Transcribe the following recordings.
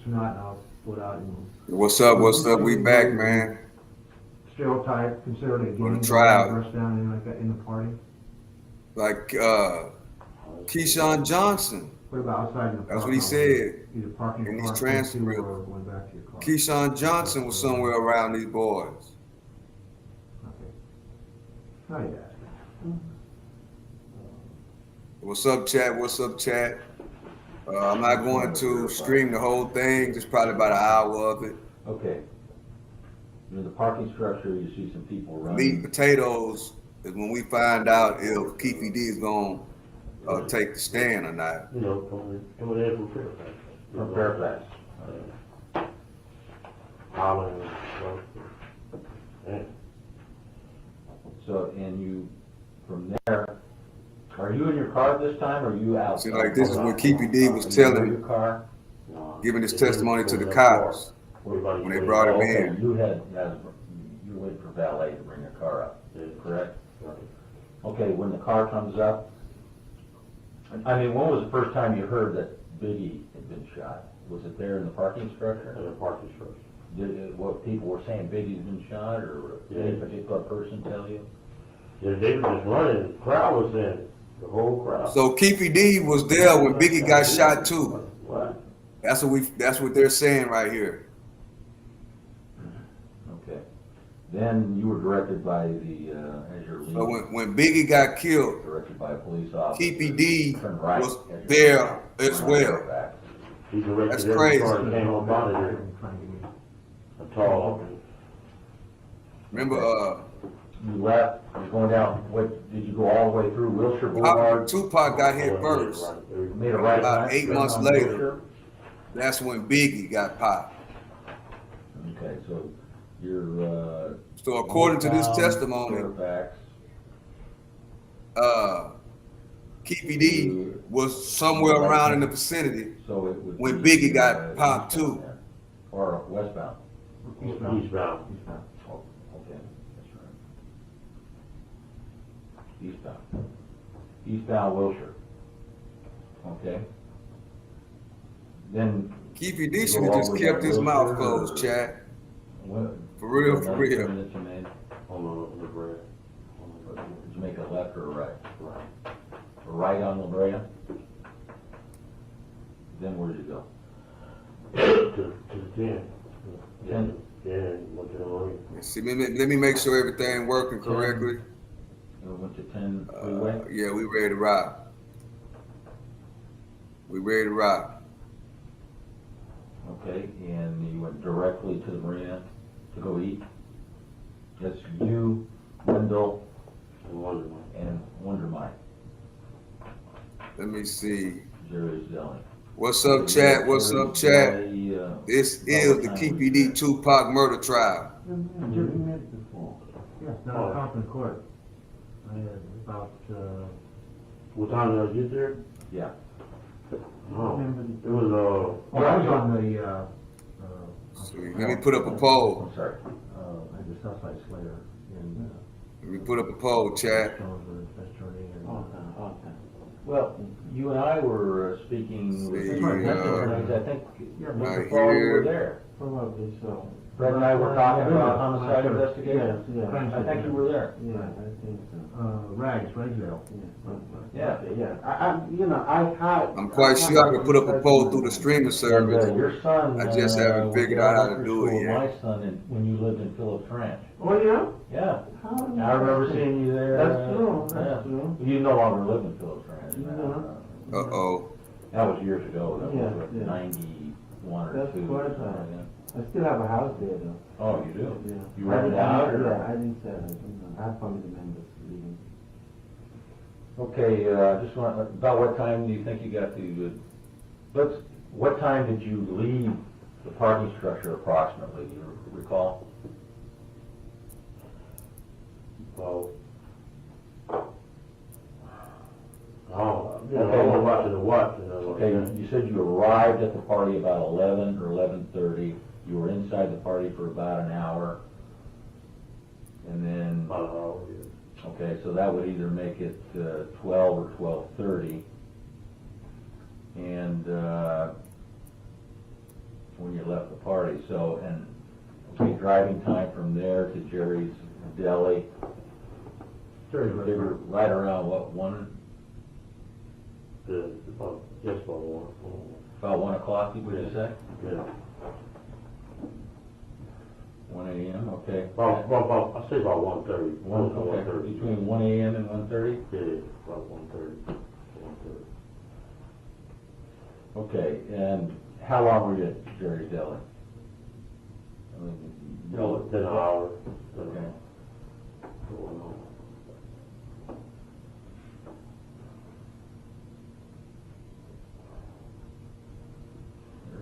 not, and I'll put out, What's up? What's up? We back, man. stereotype, considered a For the gang, trial. dress down, anything like that in the party? Like Keyshawn Johnson. What about outside in the That's park? what he said Either parking in in these park, transcripts. or went back to your car? Keyshawn Johnson was somewhere around these boys. Okay. Now you ask. What's up, chat? What's up, chat? I'm not going to stream the whole thing, just probably about an hour of it. Okay. In the parking structure, you see some people Meat running. and potatoes is when we find out if Keefe D is going to take the stand or not. You know, coming in from Fairfax. From Fairfax. Holland, and So, and you, from there, are you in your car this time, or are you out? See, like this is when Keefe D was Are you in telling, your car? giving his testimony to the cops when they brought him Okay, in. you were waiting for valet to bring your car up, correct? Okay, when the car comes up, I mean, when was the first time you heard that Biggie had been shot? Was it there in the parking structure? the parking structure. What people were saying, Biggie's been shot, or did any particular person tell you? Yeah, they were just running, the crowd was in, the whole crowd. So Keefe D was there when Biggie got shot too. What? That's what they're saying right here. Okay. Then you were directed by the, as your lead. So when Biggie got killed, Directed by a police officer. Keefe D Turn right was as you there turn right, as turn well. back. He directed That's every crazy. car that came up out of there, a tall, Remember, You left, you're going down, what, did you go all the way through Wilshire Boulevard? Tupac got hit first. Made a right About turn 8 months on later. Wilshire? That's when Biggie got popped. Okay, so you're, So according to this northbound testimony, Fairfax. Keefe D was somewhere around in the vicinity So it would when be, Biggie got popped eastbound too. then, or westbound? eastbound. Oh, okay, that's right. Eastbound. Eastbound Wilshire. Okay. Then. Keefe D should have just kept his mouth closed, Chad. For real, for real. That you made, On the bread. did you make a left or a right? Right. A right on La Brea? Then where did you go? To the 10. 10? Yeah, went to the marine. See, let me make sure everything working correctly. You went to 10 freeway? Yeah, we ready to ride. We ready to ride. Okay, and you went directly to the marina to go eat? That's you, Wendell, and Wonder Mike, Let me see. Jerry's Deli. What's up, chat? What's up, chat? Jerry's Deli, This is the Keefe D Tupac murder trial. Yeah, now Compton Court. I had about, What time did I get there? Yeah. Oh, it was, I was on the, See, let me put up a poll. I'm sorry. at the Southside Slayer in, Let me put up a poll, chat. Jonesboro, West Jordan. Well, you and I were speaking, See, I think, Yeah, Mr. right Paul, you here. were there. Probably so. Fred and I were talking about homicide investigation. Yes, I think you were there. Yeah, I think so. Rags, Ragsdale. Yeah. I'm quite sure I can put up a poll through the streaming And, service. your son. I just haven't was figured in out how to elementary do it school, yet. My son, when you lived in Phillips Ranch. Oh, yeah? Yeah. How- I remember seeing you there. That's true, Yeah. that's true. You no longer live in Phillips Ranch. No. Uh-oh. That was years ago. That Yeah, was what, yeah. 91 or That's 2. quite a something time. like that. I still have a house there, though. Oh, you do? Yeah. You rented it out, or? Yeah, I didn't sell it. I have family members living. Okay, just want, about what time do you think you got to, what time did you leave the parking structure approximately, do you recall? oh, you know, I was watching the watch, you know. Okay, you said you arrived at the party about 11 or 11:30, you were inside the party for about an hour, and then, okay, so that would either make it 12 or 12:30, and when you left the party, so, and, okay, driving time from there to Jerry's Deli, they were right around, what, Just about one. about 1 o'clock, would you say? Yeah. 1 a.m., okay. I say about 1:30. Okay, between 1 a.m. and 1:30? Yeah, about 1:30. 1:30. Okay, and how long were you at Jerry's Deli? I mean, Then an hour. Okay.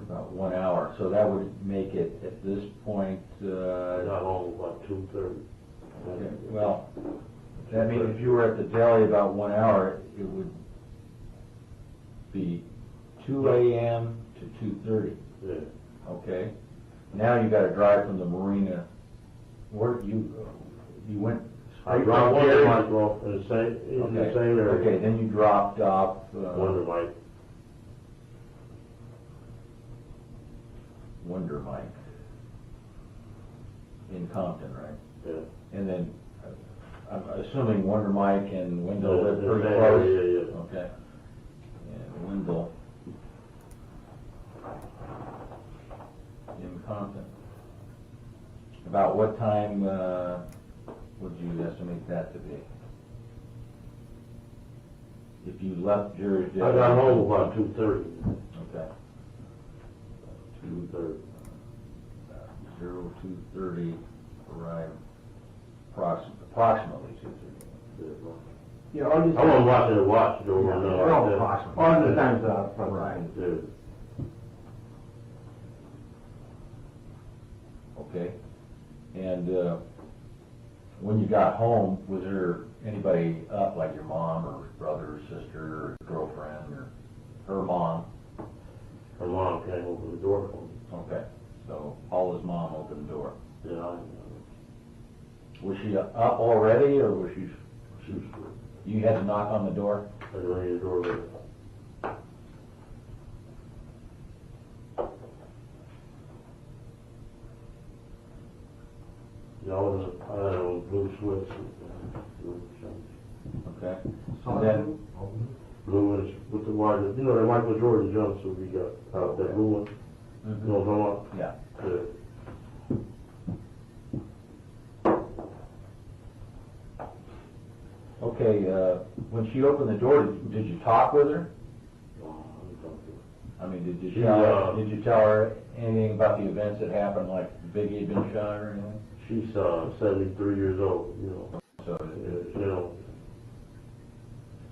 About 1 hour, so that would make it at this point, Not home about 2:30. okay, well, that means if you were at the deli about 1 hour, it would be 2 a.m. to 2:30, Yeah. okay? Now you gotta drive from the marina, where you went I straight dropped from Wonder Jerry's? Mike off in the same Okay, area. okay, then you dropped off, Wonder Mike. Wonder Mike in Compton, right? Yeah. And then, I'm assuming Wonder Mike and Wendell live The pretty same close? area, yeah. Okay. And Wendell in Compton. About what time, would you estimate that to be? If you left Jerry's I got home about 2:30. Okay. 2:30. 02:30, arrive approximately 2:30. Yeah, all these. I wasn't watching the watch though. Yeah, no, they're all yeah. approximate. All the times from Right. Yeah. Okay. And when you got home, was there anybody up, like your mom or brother or sister or girlfriend or her mom? Her mom came open the door for me. Okay. So Paula's mom opened the door. Yeah, Was she up already, or was she? she was, You had to knock on the door. I rang the doorbell. Yeah, I had on blue sweats. Okay. So And then, Blue and with the white, you know, that Michael Jordan jumpsuit we got out, that blue one. You know what I'm talking yeah. about? Yeah. Okay. When she opened the door, did you talk with her? I mean, did you tell her anything about the events that happened, like Biggie had been shot or anything? She's 73 years old, you know. So, Yeah, you know.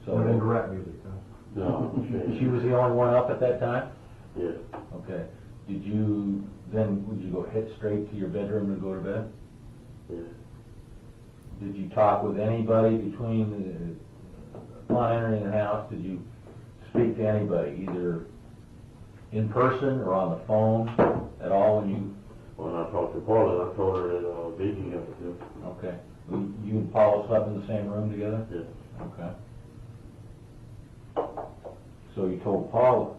so No rap music, huh? No, she was the only one up at that time? Yeah. Okay. Would you go head straight to your bedroom and go to bed? Yeah. Did you talk with anybody between upon entering the house? Did you speak to anybody, either in person or on the phone at all when you? When I talked to Paula, I told her that Biggie got to do. Okay. You and Paula slept in the same room together? Yeah. Okay. So you told Paula?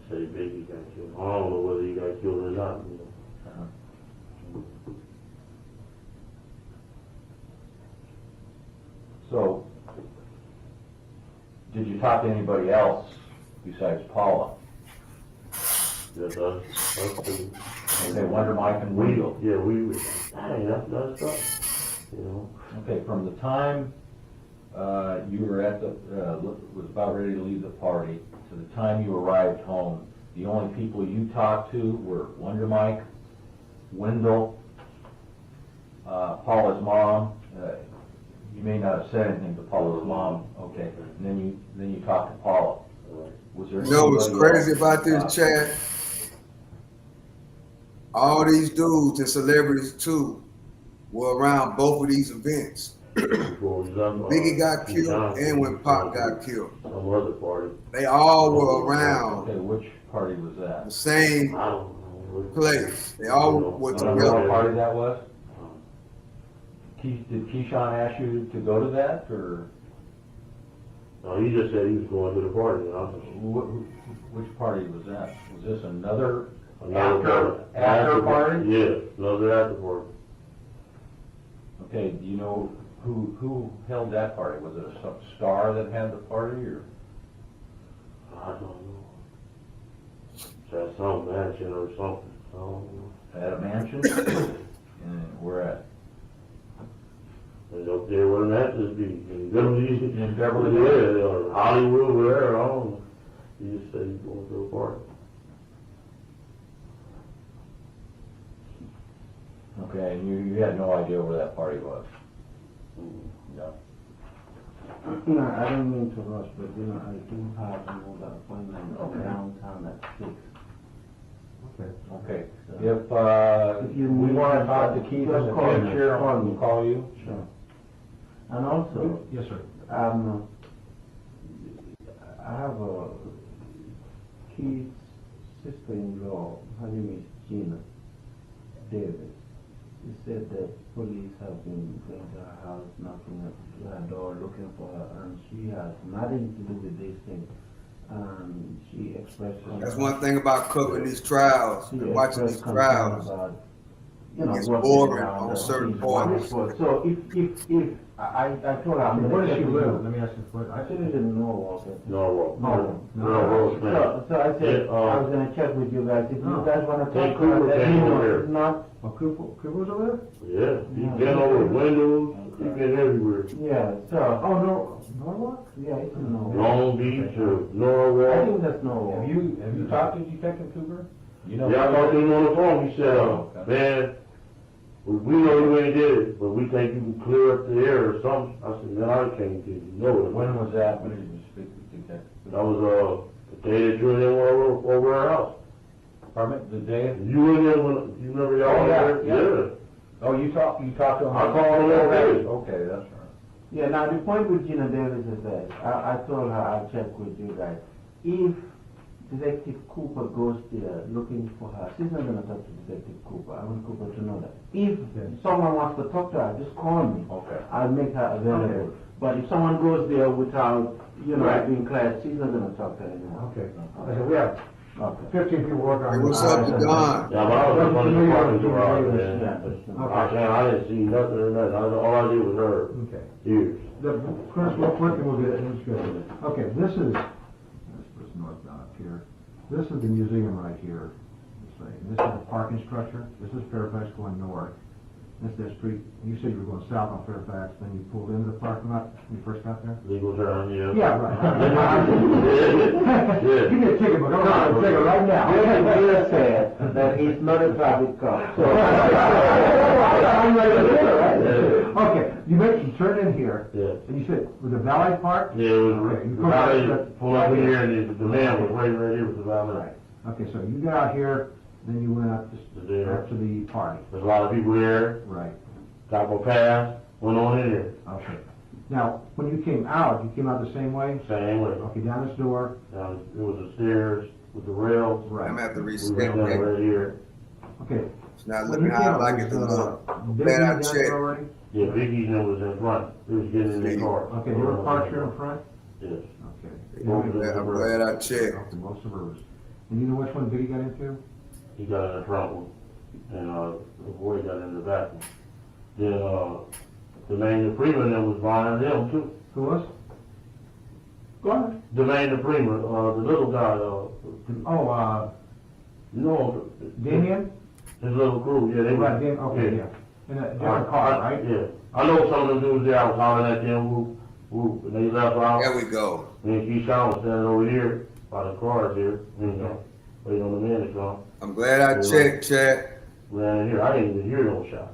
Say Biggie got killed. I don't know whether he got killed or not, you know. So, did you talk to anybody else besides Paula? Yes, us two. Okay, Wonder Mike and Wendell. Yeah, we was, dang, that's up, you know. Okay, from the time you were at was about ready to leave the party to the time you arrived home, the only people you talked to were Wonder Mike, Wendell, Paula's mom. You may not have said anything to Paula's mom. Okay, and then you talked to Paula. Was there? You know what's anybody crazy else? about this, Chad? All these dudes and celebrities too were around both of these events. Before we left, Biggie got killed and when Pac got killed. Some other party. They all were around Okay, which party was the that? same I don't know. place. They all were Do you know what together. party that was? Did Keyshawn ask you to go to that, or? No, he just said he was going to the party, and I was Which party was that? Was this another another after party? Yeah, another after party. Okay, do you know who held that party? Was it a star that had the party, or? I don't know. That's some mansion or something. I don't know. At a mansion? And where at? And up there where the matches be, in Beverly. In Beverly Yeah, or Hollywood, wherever, I don't know. He just said he's going to a party. Okay, and you had no idea where that party was? No. No, I don't mean to rush, but I do have another appointment downtown at 6. Okay. Okay, So, if we want to talk to Keith in just the call me. future, Call me. we'll call you. Sure. And also, Yes, sir. I have a kid's sister-in-law. Her name is Gina Davis. She said that police have been going to her house, knocking at her door, looking for her, and she has nothing to do with this thing. And she expressed concern. That's one thing about covering these trials, She and watching these expressed trials. concern about, It's what's boring around on her. certain She's points. wonderful. So if I told her I'm Where gonna does she check with live? you. Let me ask you a question. I shouldn't even know of it. No, No. So I said, Yeah, I was gonna check with you guys, if you Oh. guys wanna Hey, talk to her, Cooper let me came know, over here. if not, Oh, Cooper's over Yeah, he's been over windows, he's been everywhere. yeah, so, there? Oh, no, Norwalk? yeah, it's no. Long Beach or I Norwalk. think that's no. Have you talked to Detective Cooper? You know. Yeah, I talked to him on the phone, he said, Oh, okay. man, we know you ain't did it, but we think you can clear up the air or something. I said, man, I can't get you know it. When was that? When did you speak with Detective That Cooper? was, the day that you were there over our house. Pardon me, the day? You were there when, you remember y'all Oh, were yeah, there? yeah. Oh, you talked to him? I called him all day. Okay, that's right. Yeah, now the point with Gina Davis is that, I told her I'll check with you guys. If Detective Cooper goes there looking for her, she's not gonna talk to Detective Cooper, I want Cooper to know that. If someone wants to talk to her, just call me. Okay. I'll make her available. But if someone goes there without, being cleared, she's not gonna talk to her anymore. Okay. I said, we have Okay. 15 people working on Hey, this. what's up to Don? Yeah, but I was up on the parking garage, Yeah. man. I didn't see nothing or nothing. All I did was her Okay. ears. Chris, real quick, and we'll get it in schedule. Okay, this is northbound up here. This is the museum right here. And this is the parking structure. This is Fairfax going north. This is the street. You said you were going south on Fairfax, then you pulled into the parking lot when you first got there? Legal term, yeah. Yeah, right. Yeah. Give me a ticket, but I'm not gonna take it right now. Bill said that he's not a traffic cop, so. I'm ready to do it, right? Yeah. Okay, you turned in here, Yeah. and you said, was it valet park? Yeah, it was, Okay, you the valet put- pulled up in here and the man was right here with the valet. Right. Okay, so you got out here, then you went up There. to the party. There's a lot of people here, Right. got my pass, went on in there, Okay. Now, when you came out the same way? same way. Okay, down this door. Now, it was the stairs with the rails. Right. I'm gonna have to We reset went down that. right here. Okay. It's not When looking you how I came, like it to was, look. Biggie Glad I down checked. there already? Yeah, Biggie's name was in front. He was getting in their car. Okay, they were parked here in front? Yes. Okay. Both of them I'm were- glad I checked. Okay, most of hers. And you know which one Biggie got into? He got in the front one, and, the boy got in the back one. Then, Jermaine the Freeman that was behind him too. Who was? Go ahead. Jermaine the Freeman, the little guy, Oh, you know, Damien? his little crew, yeah, they were. Right, Damien, okay, yeah. In a different car, right? Yeah. I know some of them dudes there, I was hollering at them, whoop, whoop, and they left out. There we go. Me and Keyshawn was standing over here, by the cars here, waiting on the man to come. I'm glad I checked, Chad. Ran in here, I didn't even hear no shots.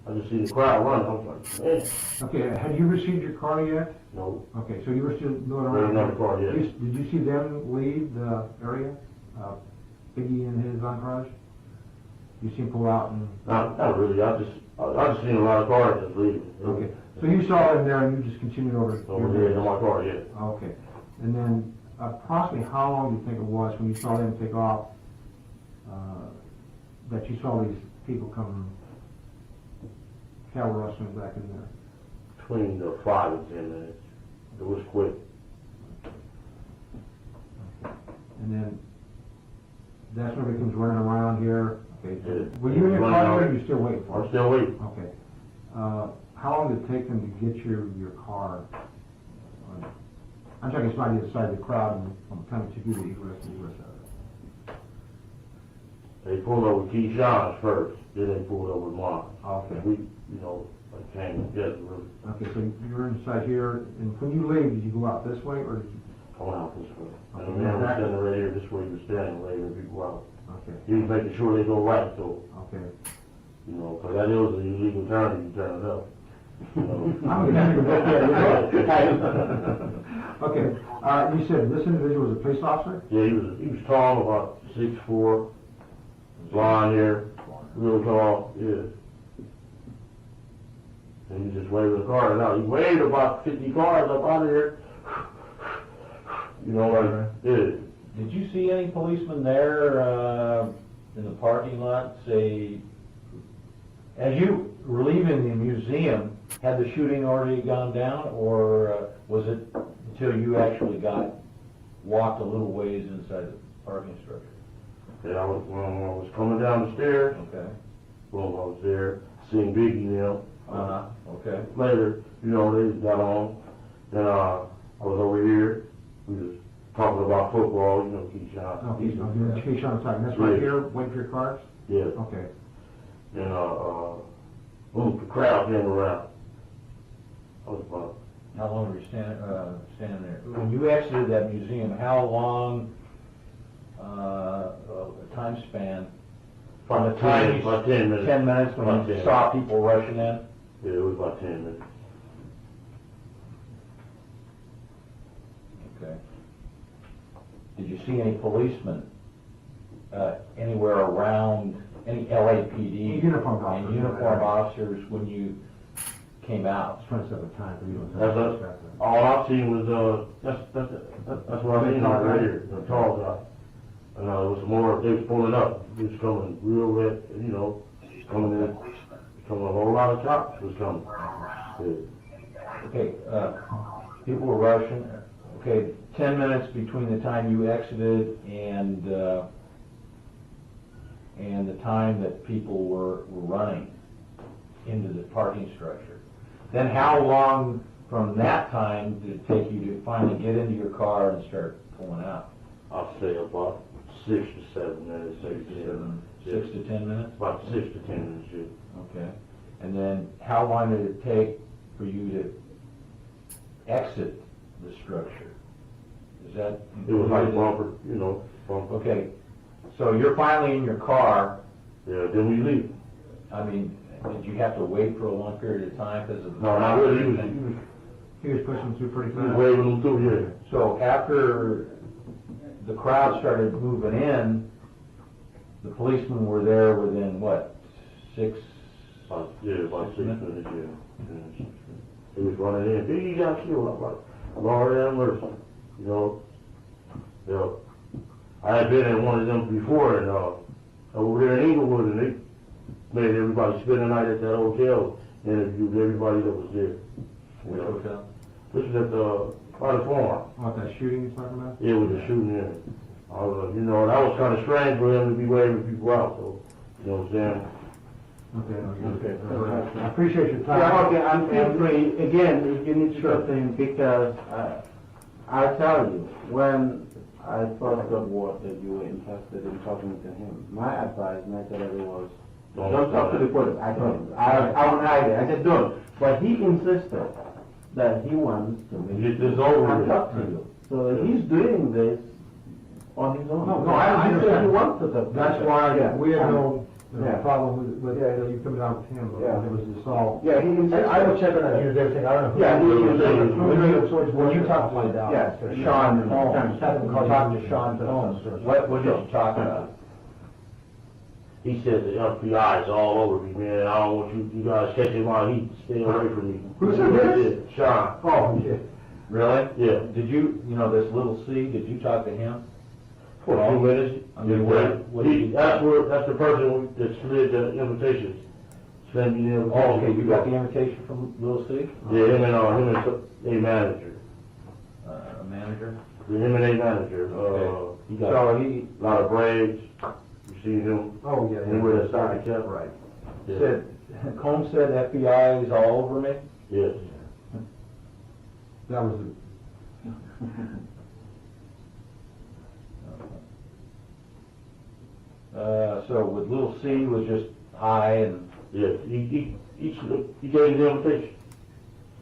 I just see the crowd running, I was like, man, Okay, had you received your car yet? no, Okay, so you were still going there around? ain't another car yet. Did you see them leave the area? Biggie and his entourage? You see him pull out and? Not really, I just seen a lot of cars just leaving. Okay, so you saw them there and you just continued over? Over there in my car, yeah. Okay, and then approximately how long do you think it was when you saw them take off, that you saw these people come cattle rustling back in there? Between the 5 and 10 minutes. It was quick. And then, that's when it comes running around here, okay. Yeah. Were you in your Running car around. or are you still waiting for I'm it? still waiting. Okay. How long did it take them to get your car? I'm talking somebody inside the crowd and from the time it took you to egress and egress out. They pulled over Keefe first, then they pulled over mine. Okay. We, you know, like came together, really. Okay, so you're inside here, and when you leave, did you go out this way, or did you? Going out this way. And Okay. the man was standing right here, this way he was standing, letting people out. Okay, He was making sure they go right, so, okay. you know, because that is an illegal turn, you turn it up. You know. I'm gonna go there, you know. Okay, you said this individual was a police officer? Yeah, he was tall, about 6'4", blonde hair, real tall, yeah. And he just waved the cars out. He waved about 50 cars up out of here. You know, like, yeah. Did you see any policemen there in the parking lot, say, as you were leaving the museum, had the shooting already gone down, or was it until you actually walked a little ways inside the parking structure? Yeah, when I was coming down the stairs, Okay. well, I was there, seeing Biggie now. Okay. Later, you know, they got on. Then I was over here. We was talking about football, you know, Keyshawn. Oh, he's, Keyshawn talking, that's right Yeah. here, waiting for your cars? Yeah. Okay. Then the crowd came around. I was about, How long were you standing there? When you exited that museum, how long a time span? From the time you, about 10 minutes. 10 minutes when About you 10 saw people rushing in? Yeah, it was about 10 minutes. Okay. Did you see any policemen anywhere around, any LAPD? Uniformed and officers. uniformed officers when you came out? Trying to set the time for you. All I've seen was, that's what I mean right here, the tall guy. And it was more, they was pulling up. He was coming real red, you know, coming in, coming, a whole lot of cops was coming. Yeah. Okay, people were rushing. Okay, 10 minutes between the time you exited and the time that people were running into the parking structure. Then how long from that time did it take you to finally get into your car and start pulling out? I'll say about 6 to 7 minutes, 6 to 7. 6 to 10 minutes? About 6 to 10 minutes, yeah. Okay. And then how long did it take for you to exit the structure? Is that? It was like bumper, you know, bumper. Okay, so you're finally in your car. Yeah, then we leave. I mean, did you have to wait for a long period of time because of the? No, not really. He was pushing through pretty He was fast. waving them through, yeah. So after the crowd started moving in, the policemen were there within what, 6? About 6 minutes, yeah. He was running in. Biggie got killed. I'm like, Lord have mercy. You know, I had been at one of them before, and over there in Inglewood, and they made everybody spend the night at that hotel, and interviewed everybody that was there. Which hotel? This was at by the farm. What, that shooting you're talking about? Yeah, with the shooting in it. I was like, you know, that was kind of strange for him to be waving people out, so, you know what I'm saying? Okay. I appreciate your time. Yeah, okay, and feel free, again, if you need something, because I tell you, when I first got word that you were interested in talking to him, my advice naturally was, don't talk to the police. I told him, I won't hide it, I said, don't. But he insisted that he wants to Get this over and with. talk to you. So he's doing this on his own. No, I He said he understand. wants to talk to That's you. why Yeah. we had no Yeah. problem with you coming down with him, but Yeah. it was solved. Yeah, he insisted. I will check on that, here's everything, I don't know. Yeah, he When you talk to my dad. Yes, Sean, Talk to Sean Holmes. What did you talk about? He said the FBI is all over me, man. I don't want you guys catching my heat. Stay away from me. Who said this? Sean. Oh, yeah. Really? Yeah. Did you this little C, did you talk to him? For a few minutes. I mean, That's the person that slid the invitations. Sent me the invitation. Oh, okay, you got the invitation from Little C? Yeah, him and a manager. A manager? the M&A manager, he got So a lot of braids, you see him, Oh, yeah. anywhere that side kept. Right. Yeah. Said, Combs said FBI is all over me? Yes. That was, So with Little C was just high and Yes, he gave the invitation.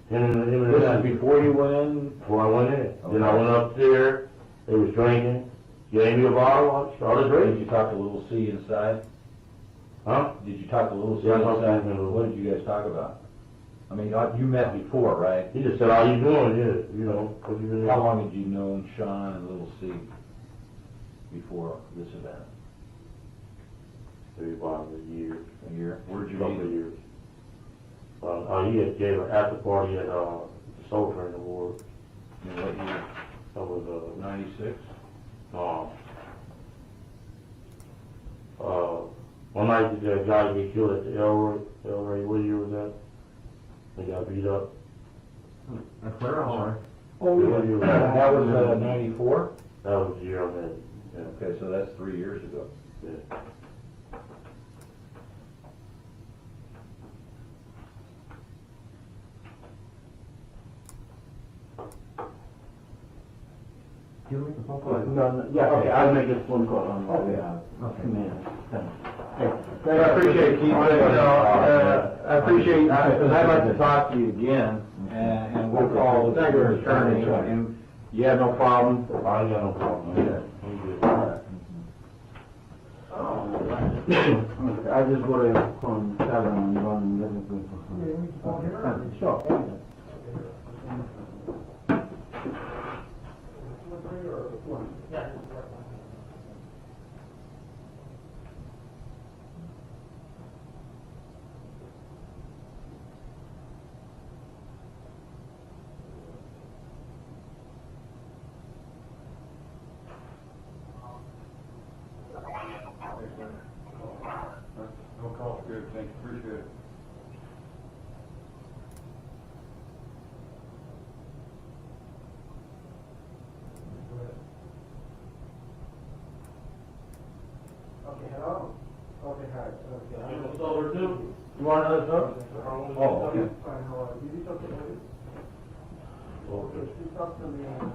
Him and the this is manager. before you went in? Before I went in. Then I went up there, they was drinking, gave me a bottle, I started Did drinking. you talk to Little C inside? Huh? Did you talk to Little C Yeah, I talked to inside? him a little. What did you guys talk about? I mean, you met before, right? He just said, how you doing? Yeah, you know, what you been doing? How long had you known Sean and Little C before this event? Maybe about a year, A year? Where'd you couple meet of him? years. He had gave an after party at, the Soul Train Award. In what year? That was, 96? one night the guy get killed at the Elray, what year was that? They got beat up. at Clara, all right. Oh, Yeah, you were- That was 94? That was the year I met him. Yeah. Okay, so that's 3 years ago. Yeah. You make the phone call? No, yeah, okay, I'll make a phone call on my Okay. behalf. Okay. Man, thanks. Hey, I appreciate it, Keith. I appreciate, because I'd like to talk to you again, and we'll call your attorney, and you have no problem? I ain't got no problem. Okay. I'm good. Okay, I just go to from 7 and run and everything. Sure. No call, good, thank you, appreciate it. Okay, hello? Okay, hi. You want solar too? You want another drug? Oh, okay. Fine, how are you? Did you talk to me? Okay. She talked to me and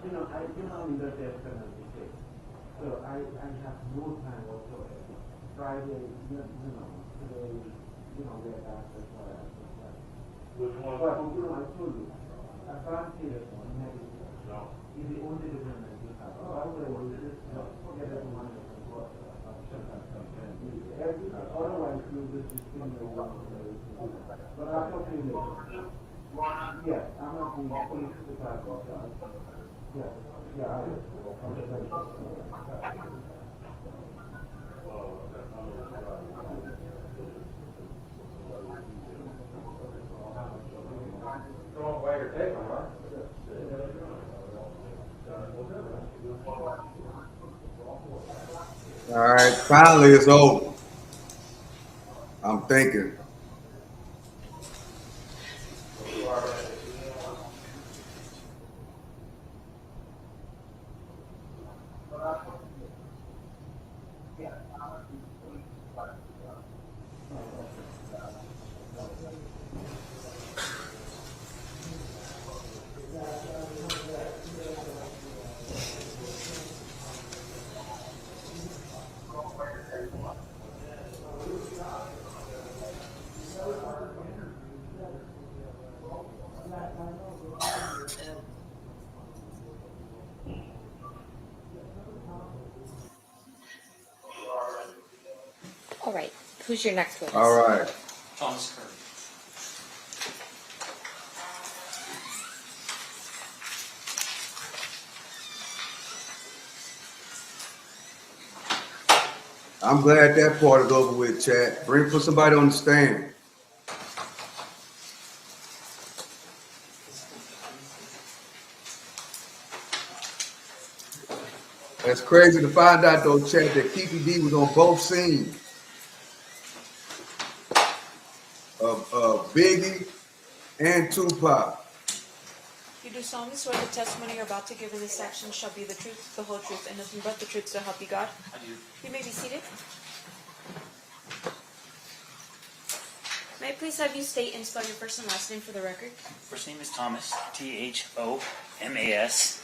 you know, I do not in the death penalty case. So I have no time whatsoever. Friday, today, we're asked as far as Which one? but, I told you, advantage on medicine No. is the only development you have. Otherwise, just forget it one. Otherwise, you just discriminate one. But I'll talk to you later. Yes, I'm not the police department. Yes, yeah, I will. All right, finally it's over. I'm thinking. All right, who's your next witness? All right. Thomas Curry. I'm glad that part is over with, Chad. Put somebody on the stand. That's crazy to find out though, Chad, that Keefe D was on both scenes of Biggie and Tupac. You do solemnly swear the testimony you're about to give in this section shall be the truth, the whole truth, and nothing but the truth, so help you God? I do. You may be seated. May I please have you state and spell your first and last name for the record? First name is Thomas, Thomas.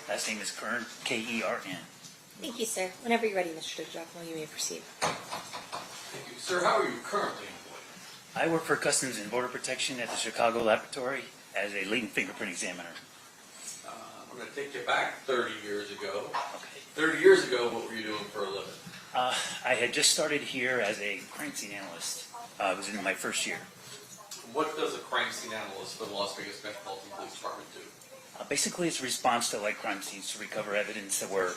Last name is Kern, Kern. Thank you, sir. Whenever you're ready, Mr. DiGiacomo, you may proceed. Thank you. Sir, how are you currently employed? I work for Customs and Border Protection at the Chicago Laboratory as a latent fingerprint examiner. I'm going to take you back 30 years ago. Okay. 30 years ago, what were you doing for a living? I had just started here as a crime scene analyst. I was in my first year. What does a crime scene analyst for the Las Vegas Metropolitan Police Department do? Basically, it's a response to like crime scenes to recover evidence that was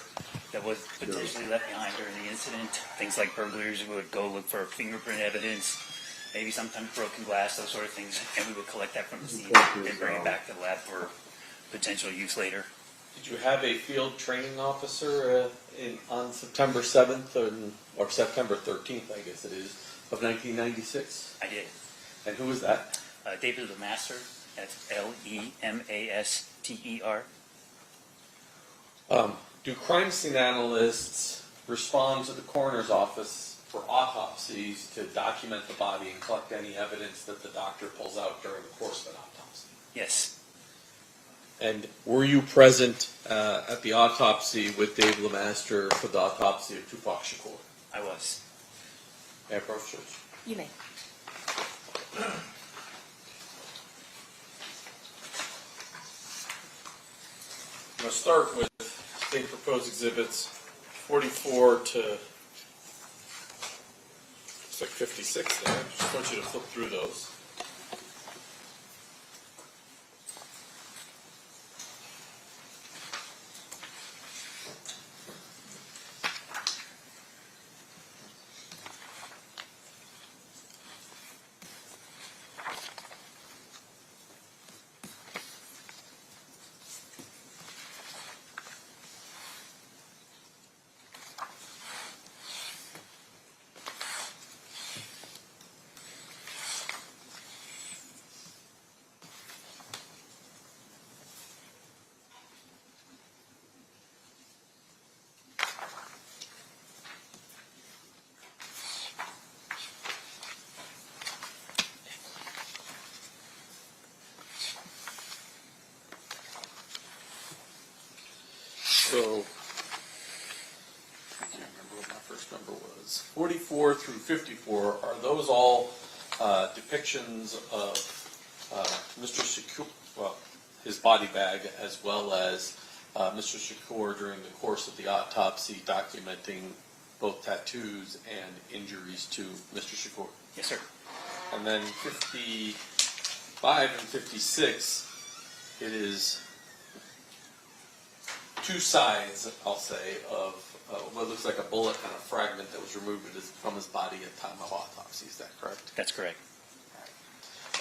potentially left behind during the incident. Things like burglaries, we would go look for fingerprint evidence, maybe sometimes broken glass, those sort of things, and we would collect that from the scene and bring it back to the lab for potential use later. Did you have a field training officer on September 7th or September 13th, I guess it is, of 1996? I did. And who was that? David Lemaster, that's Lemaster. Do crime scene analysts respond to the coroner's office for autopsies to document the body and collect any evidence that the doctor pulls out during the course of an autopsy? Yes. And were you present at the autopsy with Dave Lemaster for the autopsy of Tupac Shakur? I was. May I approach, Judge? You may. I'm going to start with state proposed exhibits 44 to looks like 56 there. Just want you to flip through those. So, I can't remember what my first number was. 44 through 54, are those all depictions of Mr. Shakur, well, his body bag, as well as Mr. Shakur during the course of the autopsy, documenting both tattoos and injuries to Mr. Shakur? Yes, sir. And then 55 and 56, it is two sides, I'll say, of what looks like a bullet and a fragment that was removed from his body at time of autopsy. Is that correct? That's correct.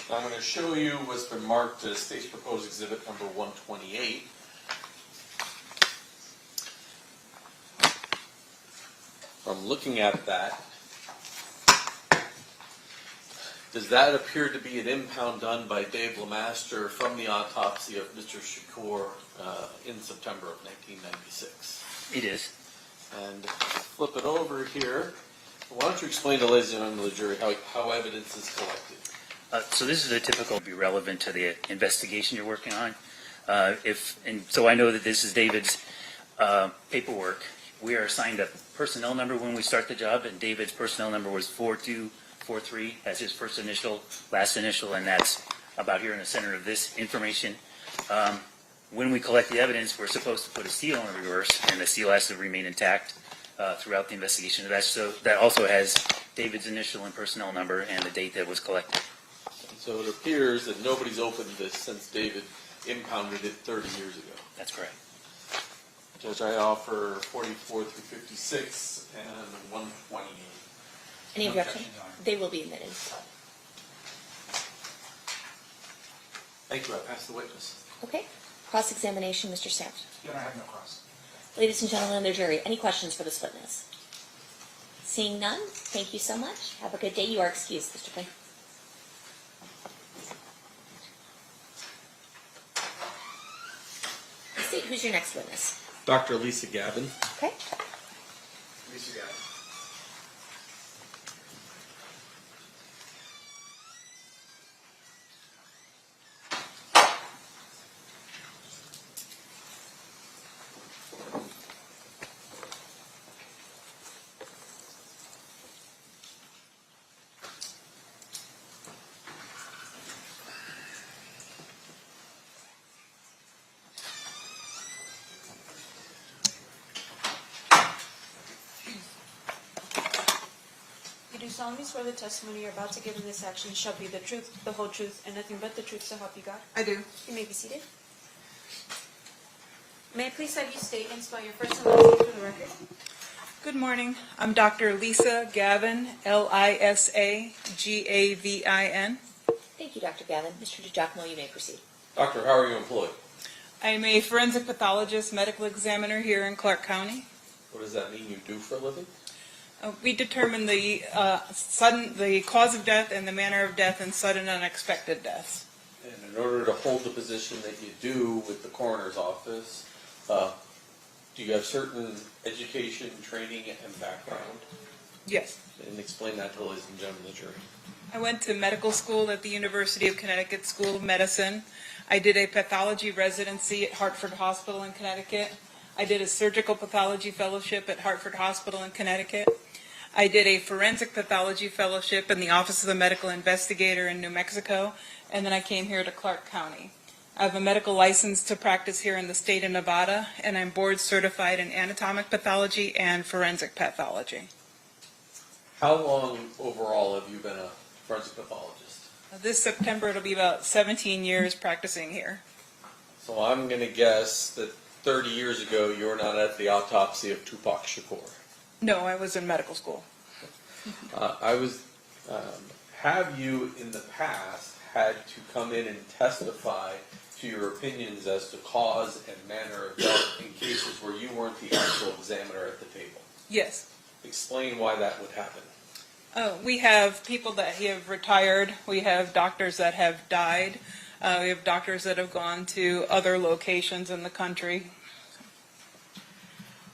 Now I'm going to show you what's been marked as State's Proposed Exhibit number 128. From looking at that, does that appear to be an impound done by Dave Lemaster from the autopsy of Mr. Shakur in September of 1996? It is. And flip it over here. Why don't you explain to ladies and gentlemen of the jury how evidence is collected? So this is a typical, be relevant to the investigation you're working on. So I know that this is David's paperwork. We are assigned a personnel number when we start the job, and David's personnel number was 4243 as his first initial, last initial, and that's about here in the center of this information. When we collect the evidence, we're supposed to put a seal in the reverse, and the seal has to remain intact throughout the investigation. That also has David's initial and personnel number and the date that was collected. So it appears that nobody's opened this since David impounded it 30 years ago. That's correct. Judge, I offer 44 through 56 and 128. Any objection? They will be admitted. Thank you. I pass the witness. Okay. Cross-examination, Mr. Stamps. Your Honor, I have no cross. Ladies and gentlemen of the jury, any questions for this witness? Seeing none, thank you so much. Have a good day. You are excused, Mr. Quinn. who's your next witness? Dr. Lisa Gavin. Okay. Lisa Gavin. You do solemnly swear the testimony you're about to give in this action shall be the truth, the whole truth, and nothing but the truth, so help you God? I do. You may be seated. May I please have you state and spell your first and last name for the record? Good morning. I'm Dr. Lisa Gavin, Lisagavin. Thank you, Dr. Gavin. Mr. DiGiacomo, you may proceed. Doctor, how are you employed? I am a forensic pathologist, medical examiner here in Clark County. What does that mean you do for a living? We determine the cause of death and the manner of death and sudden unexpected deaths. And in order to hold the position that you do with the coroner's office, do you have certain education, training, and background? Yes. And explain that to the ladies and gentlemen of the jury. I went to medical school at the University of Connecticut School of Medicine. I did a pathology residency at Hartford Hospital in Connecticut. I did a surgical pathology fellowship at Hartford Hospital in Connecticut. I did a forensic pathology fellowship in the Office of the Medical Investigator in New Mexico, and then I came here to Clark County. I have a medical license to practice here in the state of Nevada, and I'm board certified in anatomic pathology and forensic pathology. How long overall have you been a forensic pathologist? This September it'll be about 17 years practicing here. So I'm going to guess that 30 years ago you were not at the autopsy of Tupac Shakur. No, I was in medical school. Have you in the past had to come in and testify to your opinions as to cause and manner of death in cases where you weren't the actual examiner at the table? Yes. Explain why that would happen. We have people that have retired. We have doctors that have died. We have doctors that have gone to other locations in the country.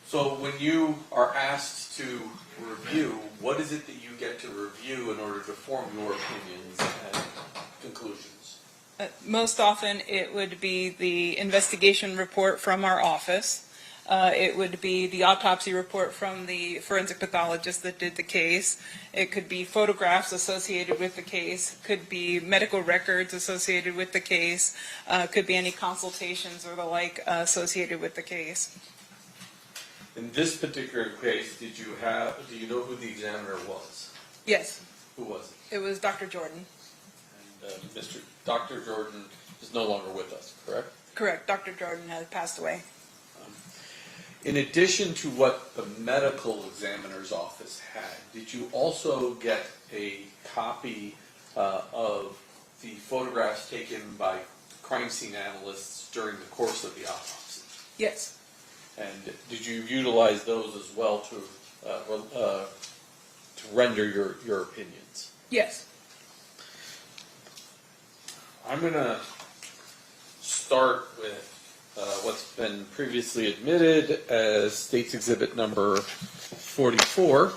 So when you are asked to review, what is it that you get to review in order to form your opinions and conclusions? Most often it would be the investigation report from our office. It would be the autopsy report from the forensic pathologist that did the case. It could be photographs associated with the case. It could be medical records associated with the case. Could be any consultations or the like associated with the case. In this particular case, do you know who the examiner was? Yes. Who was it? It was Dr. Jordan. And Dr. Jordan is no longer with us, correct? Correct. Dr. Jordan has passed away. In addition to what the medical examiner's office had, did you also get a copy of the photographs taken by crime scene analysts during the course of the autopsy? Yes. And did you utilize those as well to render your opinions? Yes. I'm going to start with what's been previously admitted as State's Exhibit number 44.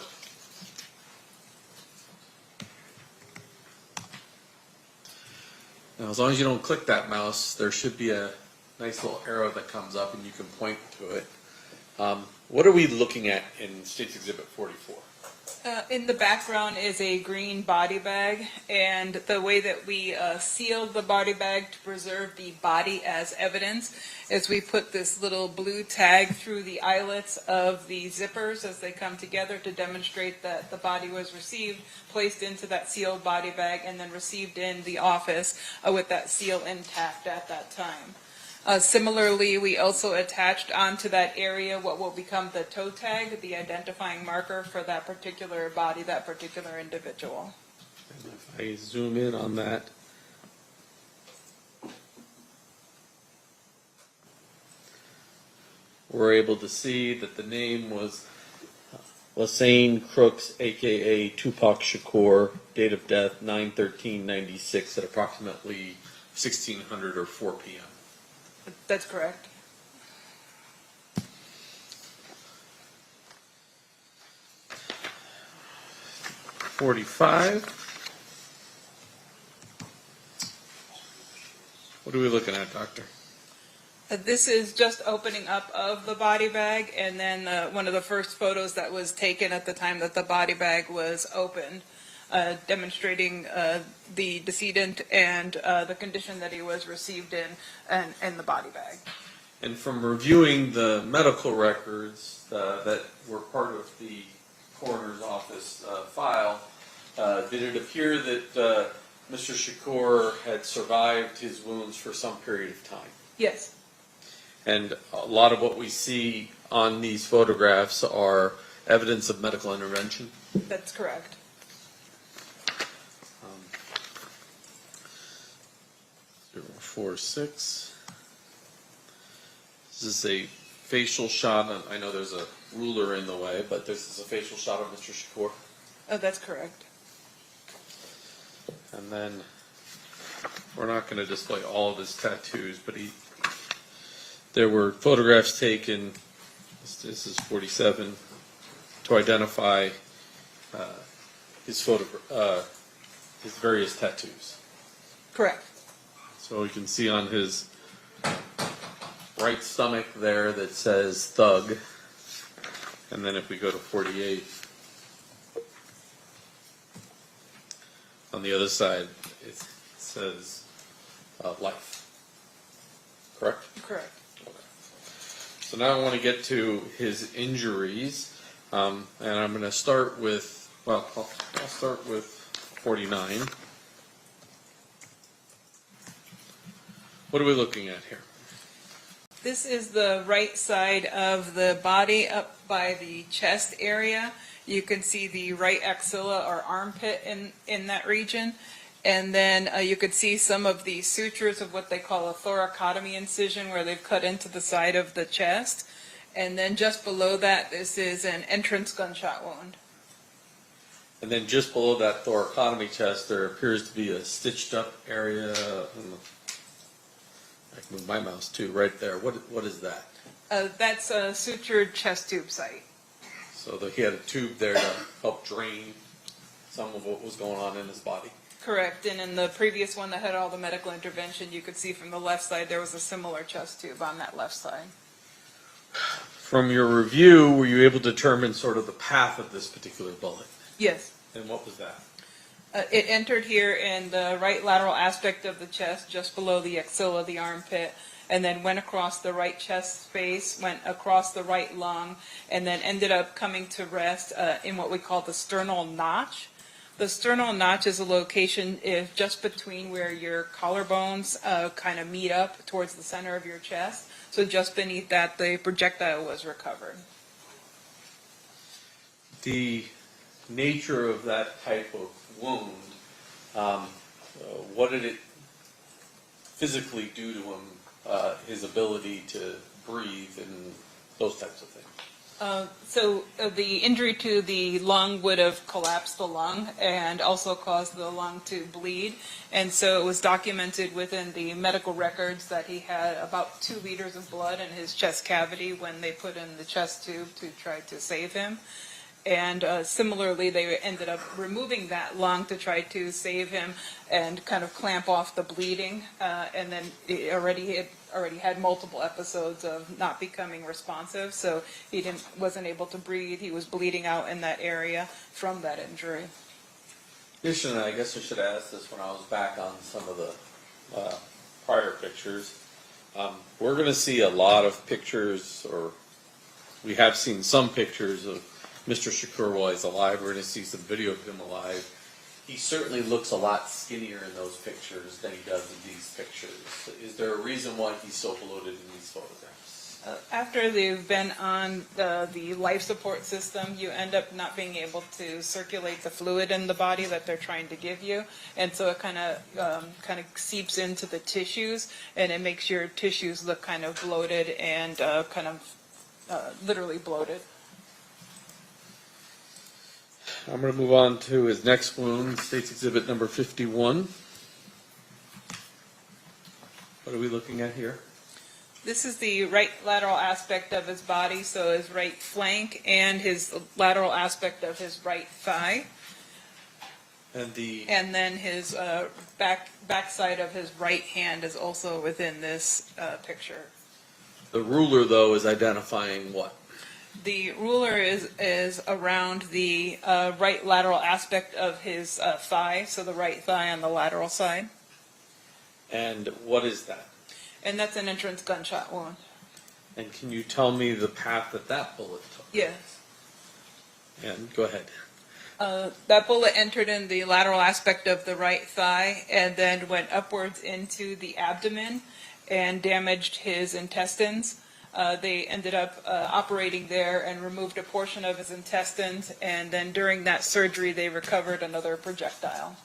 Now, as long as you don't click that mouse, there should be a nice little arrow that comes up and you can point to it. What are we looking at in State's Exhibit 44? In the background is a green body bag, and the way that we sealed the body bag to preserve the body as evidence is we put this little blue tag through the eyelets of the zippers as they come together to demonstrate that the body was received, placed into that sealed body bag, and then received in the office with that seal intact at that time. Similarly, we also attached onto that area what will become the toe tag, the identifying marker for that particular body, that particular individual. And if I zoom in on that, we're able to see that the name was Lassane Crooks, aka Tupac Shakur, date of death 9/13/96 at approximately 1600 or 4 p.m. That's correct. 45. What are we looking at, Doctor? This is just opening up of the body bag, and then one of the first photos that was taken at the time that the body bag was opened, demonstrating the decedent and the condition that he was received in and the body bag. And from reviewing the medical records that were part of the coroner's office file, did it appear that Mr. Shakur had survived his wounds for some period of time? Yes. And a lot of what we see on these photographs are evidence of medical intervention? That's correct. 046. This is a facial shot. I know there's a ruler in the way, but this is a facial shot of Mr. Shakur. Oh, that's correct. And then we're not going to display all of his tattoos, but there were photographs taken. This is 47 to identify his various tattoos. Correct. So you can see on his right stomach there that says thug. And then if we go to 48, on the other side it says life. Correct? Correct. Okay. So now I want to get to his injuries. And I'm going to start with, well, I'll start with 49. What are we looking at here? This is the right side of the body up by the chest area. You can see the right axilla or armpit in that region. And then you could see some of the sutures of what they call a thoracotomy incision, where they've cut into the side of the chest. And then just below that, this is an entrance gunshot wound. And then just below that thoracotomy chest, there appears to be a stitched up area. I can move my mouse too, right there. What is that? That's a sutured chest tube site. So he had a tube there to help drain some of what was going on in his body. Correct. And in the previous one that had all the medical intervention, you could see from the left side there was a similar chest tube on that left side. From your review, were you able to determine sort of the path of this particular bullet? Yes. And what was that? It entered here in the right lateral aspect of the chest, just below the axilla, the armpit, and then went across the right chest space, went across the right lung, and then ended up coming to rest in what we call the sternal notch. The sternal notch is a location just between where your collarbones kind of meet up towards the center of your chest. So just beneath that, the projectile was recovered. The nature of that type of wound, what did it physically do to him, his ability to breathe and those types of things? So the injury to the lung would have collapsed the lung and also caused the lung to bleed. And so it was documented within the medical records that he had about 2 liters of blood in his chest cavity when they put in the chest tube to try to save him. And similarly, they ended up removing that lung to try to save him and kind of clamp off the bleeding. And then he already had multiple episodes of not becoming responsive, so he wasn't able to breathe. He was bleeding out in that area from that injury. Additionally, I guess I should have asked this when I was back on some of the prior pictures. We're going to see a lot of pictures, or we have seen some pictures of Mr. Shakur while he's alive. We're going to see some video of him alive. He certainly looks a lot skinnier in those pictures than he does in these pictures. Is there a reason why he's so bloated in these photographs? After they've been on the life support system, you end up not being able to circulate the fluid in the body that they're trying to give you, and so it kind of seeps into the tissues, and it makes your tissues look kind of bloated and literally bloated. I'm going to move on to his next wound, State's Exhibit number 51. What are we looking at here? This is the right lateral aspect of his body, so his right flank and his lateral aspect of his right thigh. And then his backside of his right hand is also within this picture. The ruler, though, is identifying what? The ruler is around the right lateral aspect of his thigh, so the right thigh on the lateral side. And what is that? And that's an entrance gunshot wound. And can you tell me the path that that bullet took? Yes. And go ahead. That bullet entered in the lateral aspect of the right thigh and then went upwards into the abdomen and damaged his intestines. They ended up operating there and removed a portion of his intestines, and then during that surgery they recovered another projectile.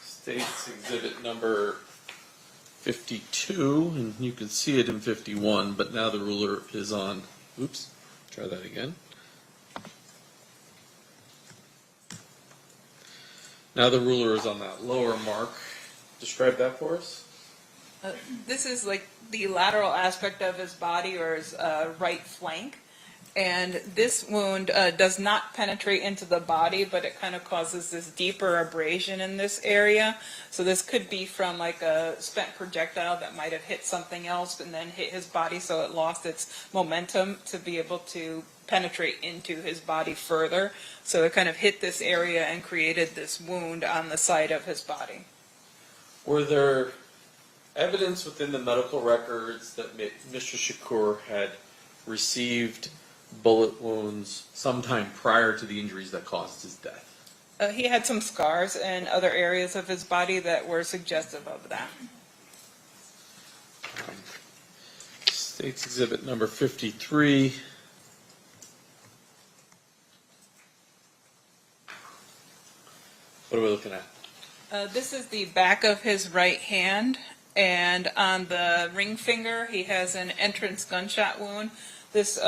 State's exhibit number 52, and you can see it in 51, but now the ruler is on, oops, try that again. Now the ruler is on that lower mark. Describe that for us. This is like the lateral aspect of his body, or his right flank. And this wound does not penetrate into the body, but it kind of causes this deeper abrasion in this area. So this could be from like a spent projectile that might have hit something else and then hit his body, so it lost its momentum to be able to penetrate into his body further. So it kind of hit this area and created this wound on the side of his body. Were there evidence within the medical records that Mr. Shakur had received bullet wounds sometime prior to the injuries that caused his death? He had some scars in other areas of his body that were suggestive of that. State's exhibit number 53. What are we looking at? This is the back of his right hand, and on the ring finger he has an entrance gunshot wound. This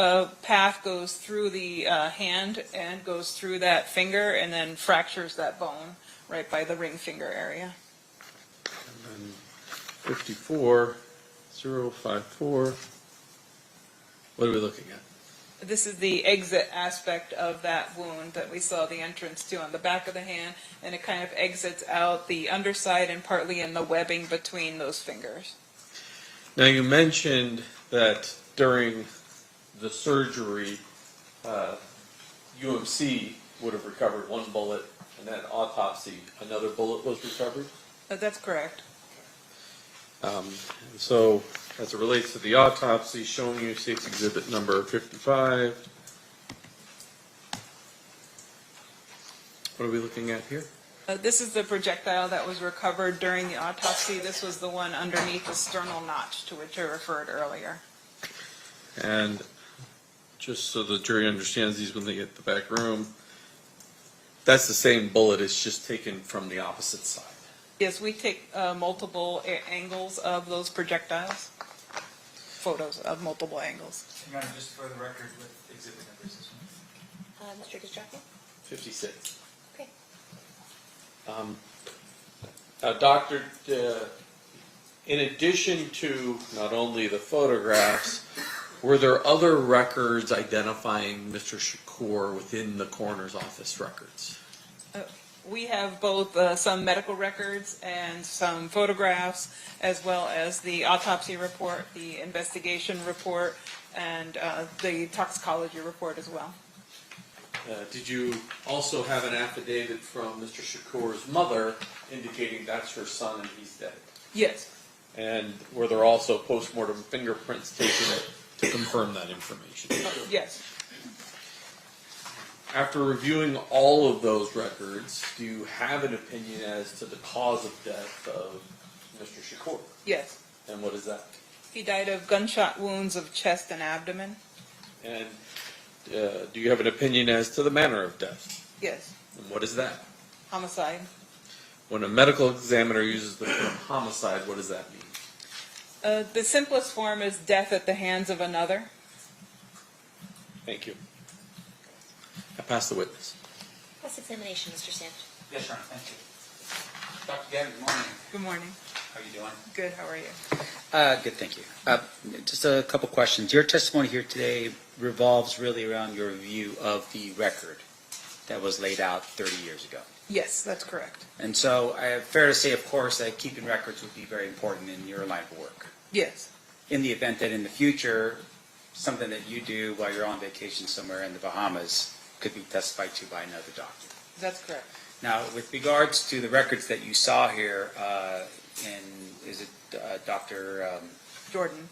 path goes through the hand and goes through that finger and then fractures that bone right by the ring finger area. And then 54, 054. What are we looking at? This is the exit aspect of that wound that we saw the entrance to on the back of the hand, and it kind of exits out the underside and partly in the webbing between those fingers. Now you mentioned that during the surgery, UMC would have recovered one bullet, and then autopsy, another bullet was recovered? That's correct. And so, as it relates to the autopsy, showing you State's exhibit number 55. What are we looking at here? This is the projectile that was recovered during the autopsy. This was the one underneath the sternal notch to which I referred earlier. And just so the jury understands these when they get the back room, that's the same bullet, it's just taken from the opposite side. Yes, we take multiple angles of those projectiles, photos of multiple angles. Your Honor, just for the record, what exhibit number is this one? Mr. Distracted? 56. Okay. Doctor, in addition to not only the photographs, were there other records identifying Mr. Shakur within the coroner's office records? We have both some medical records and some photographs, as well as the autopsy report, the investigation report, and the toxicology report as well. Did you also have an affidavit from Mr. Shakur's mother indicating that's her son and he's dead? Yes. And were there also post-mortem fingerprints taken to confirm that information? Yes. After reviewing all of those records, do you have an opinion as to the cause of death of Mr. Shakur? Yes. And what is that? He died of gunshot wounds of chest and abdomen. And do you have an opinion as to the manner of death? Yes. And what is that? Homicide. When a medical examiner uses the term homicide, what does that mean? The simplest form is death at the hands of another. Thank you. I pass the witness. Cross-examination, Mr. Sant. Yes, Your Honor, thank you. Dr. Gavin, good morning. Good morning. How are you doing? Good, how are you? Good, thank you. Just a couple questions. Your testimony here today revolves really around your review of the record. that was laid out 30 years ago. Yes, that's correct. And so, fair to say, of course, that keeping records would be very important in your line of work. Yes. In the event that in the future, something that you do while you're on vacation somewhere in the Bahamas could be testified to by another doctor. That's correct. Now, with regards to the records that you saw here, is it Dr. Jordan.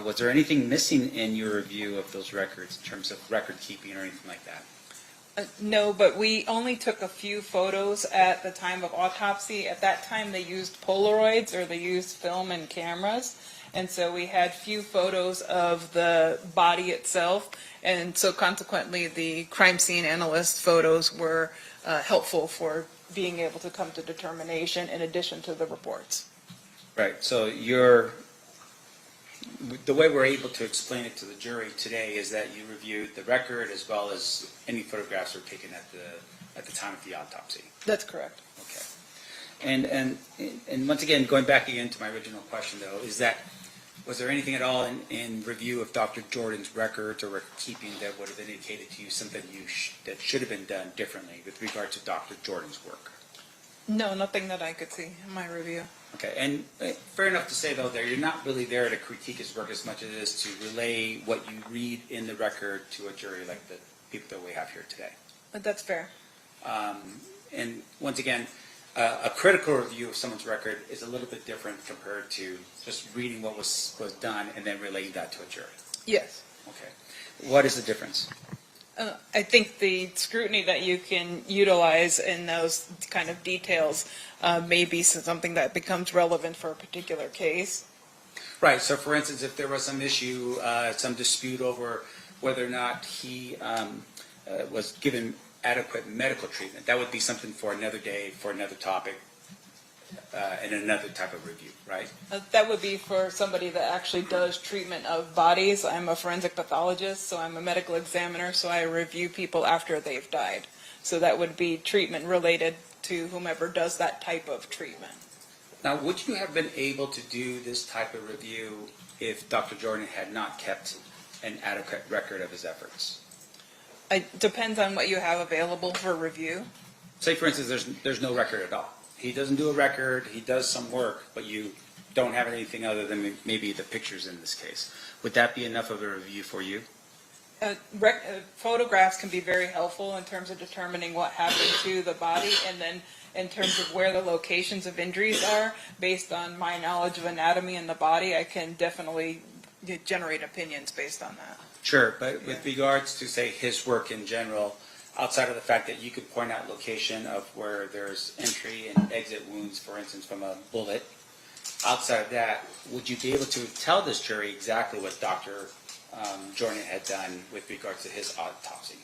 Was there anything missing in your review of those records in terms of record keeping or anything like that? No, but we only took a few photos at the time of autopsy. At that time, they used Polaroids, or they used film and cameras. And so we had few photos of the body itself. And so consequently, the crime scene analyst photos were helpful for being able to come to determination in addition to the reports. Right, so the way we're able to explain it to the jury today is that you reviewed the record as well as any photographs that were taken at the time of the autopsy. That's correct. Okay. And once again, going back again to my original question though, is that, was there anything at all in review of Dr. Jordan's records or record keeping that would have indicated to you something that should have been done differently with regard to Dr. Jordan's work? No, nothing that I could see in my review. Okay, and fair enough to say, though, that you're not really there to critique his work as much as it is to relay what you read in the record to a jury like the people that we have here today. That's fair. And once again, a critical review of someone's record is a little bit different compared to just reading what was done and then relaying that to a jury. Yes. Okay. What is the difference? I think the scrutiny that you can utilize in those kind of details may be something that becomes relevant for a particular case. Right. So, for instance, if there was some issue, some dispute over whether or not he was given adequate medical treatment, that would be something for another day, for another topic, and another type of review, right? That would be for somebody that actually does treatment of bodies. I'm a forensic pathologist, so I'm a medical examiner, so I review people after they've died. So that would be treatment related to whomever does that type of treatment. Now, would you have been able to do this type of review if Dr. Jordan had not kept an adequate record of his efforts? It depends on what you have available for review. Say, for instance, there's no record at all. He doesn't do a record, he does some work, but you don't have anything other than maybe the pictures in this case. Would that be enough of a review for you? Photographs can be very helpful in terms of determining what happened to the body, and then in terms of where the locations of injuries are. Based on my knowledge of anatomy in the body, I can definitely generate opinions based on that. Sure, but with regards to, say, his work in general, outside of the fact that you could point out location of where there's entry and exit wounds, for instance, from a bullet, outside of that, would you be able to tell this jury exactly what Dr. Jordan had done with regards to his autopsy?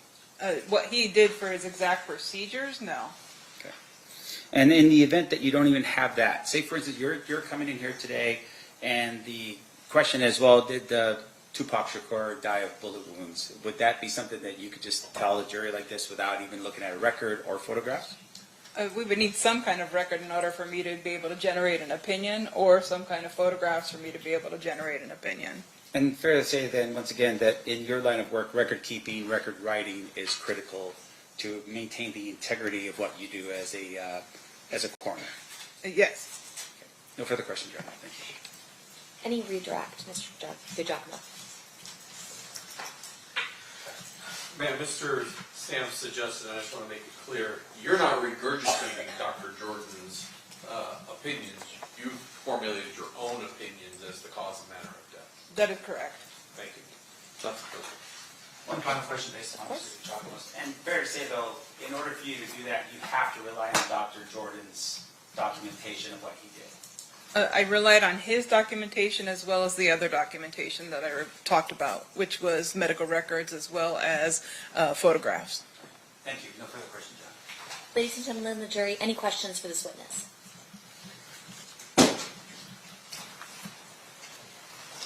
What he did for his exact procedures, no. Okay. And in the event that you don't even have that, say, for instance, you're coming in here today, and the question is, well, did Tupac Shakur die of bullet wounds? Would that be something that you could just tell a jury like this without even looking at a record or photographs? We would need some kind of record in order for me to be able to generate an opinion, or some kind of photographs for me to be able to generate an opinion. And fair to say then, once again, that in your line of work, record keeping, record writing is critical to maintain the integrity of what you do as a coroner. Yes. Okay. No further questions, Your Honor. Thank you. Any redirect, Mr. DiGiacomo? Man, Mr. Sam suggested, and I just want to make it clear, you're not regurgitating Dr. Jordan's opinions. You formulated your own opinions as the cause of manner of death. That is correct. Thank you. That's perfect. One final question based on Mr. DiGiacomo's. And fair to say, though, in order for you to do that, you have to rely on Dr. Jordan's documentation of what he did. I relied on his documentation as well as the other documentation that I talked about, which was medical records as well as photographs. Thank you. No further questions, John. Ladies and gentlemen of the jury, any questions for this witness?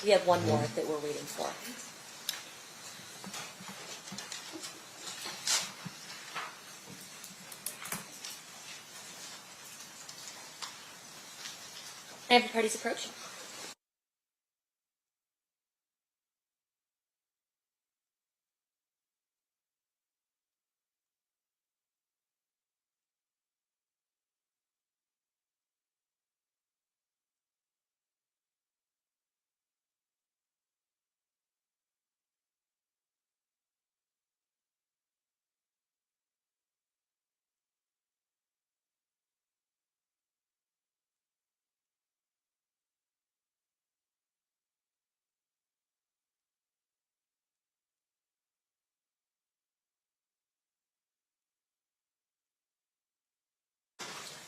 We have one more that we're waiting for. I have the parties approaching.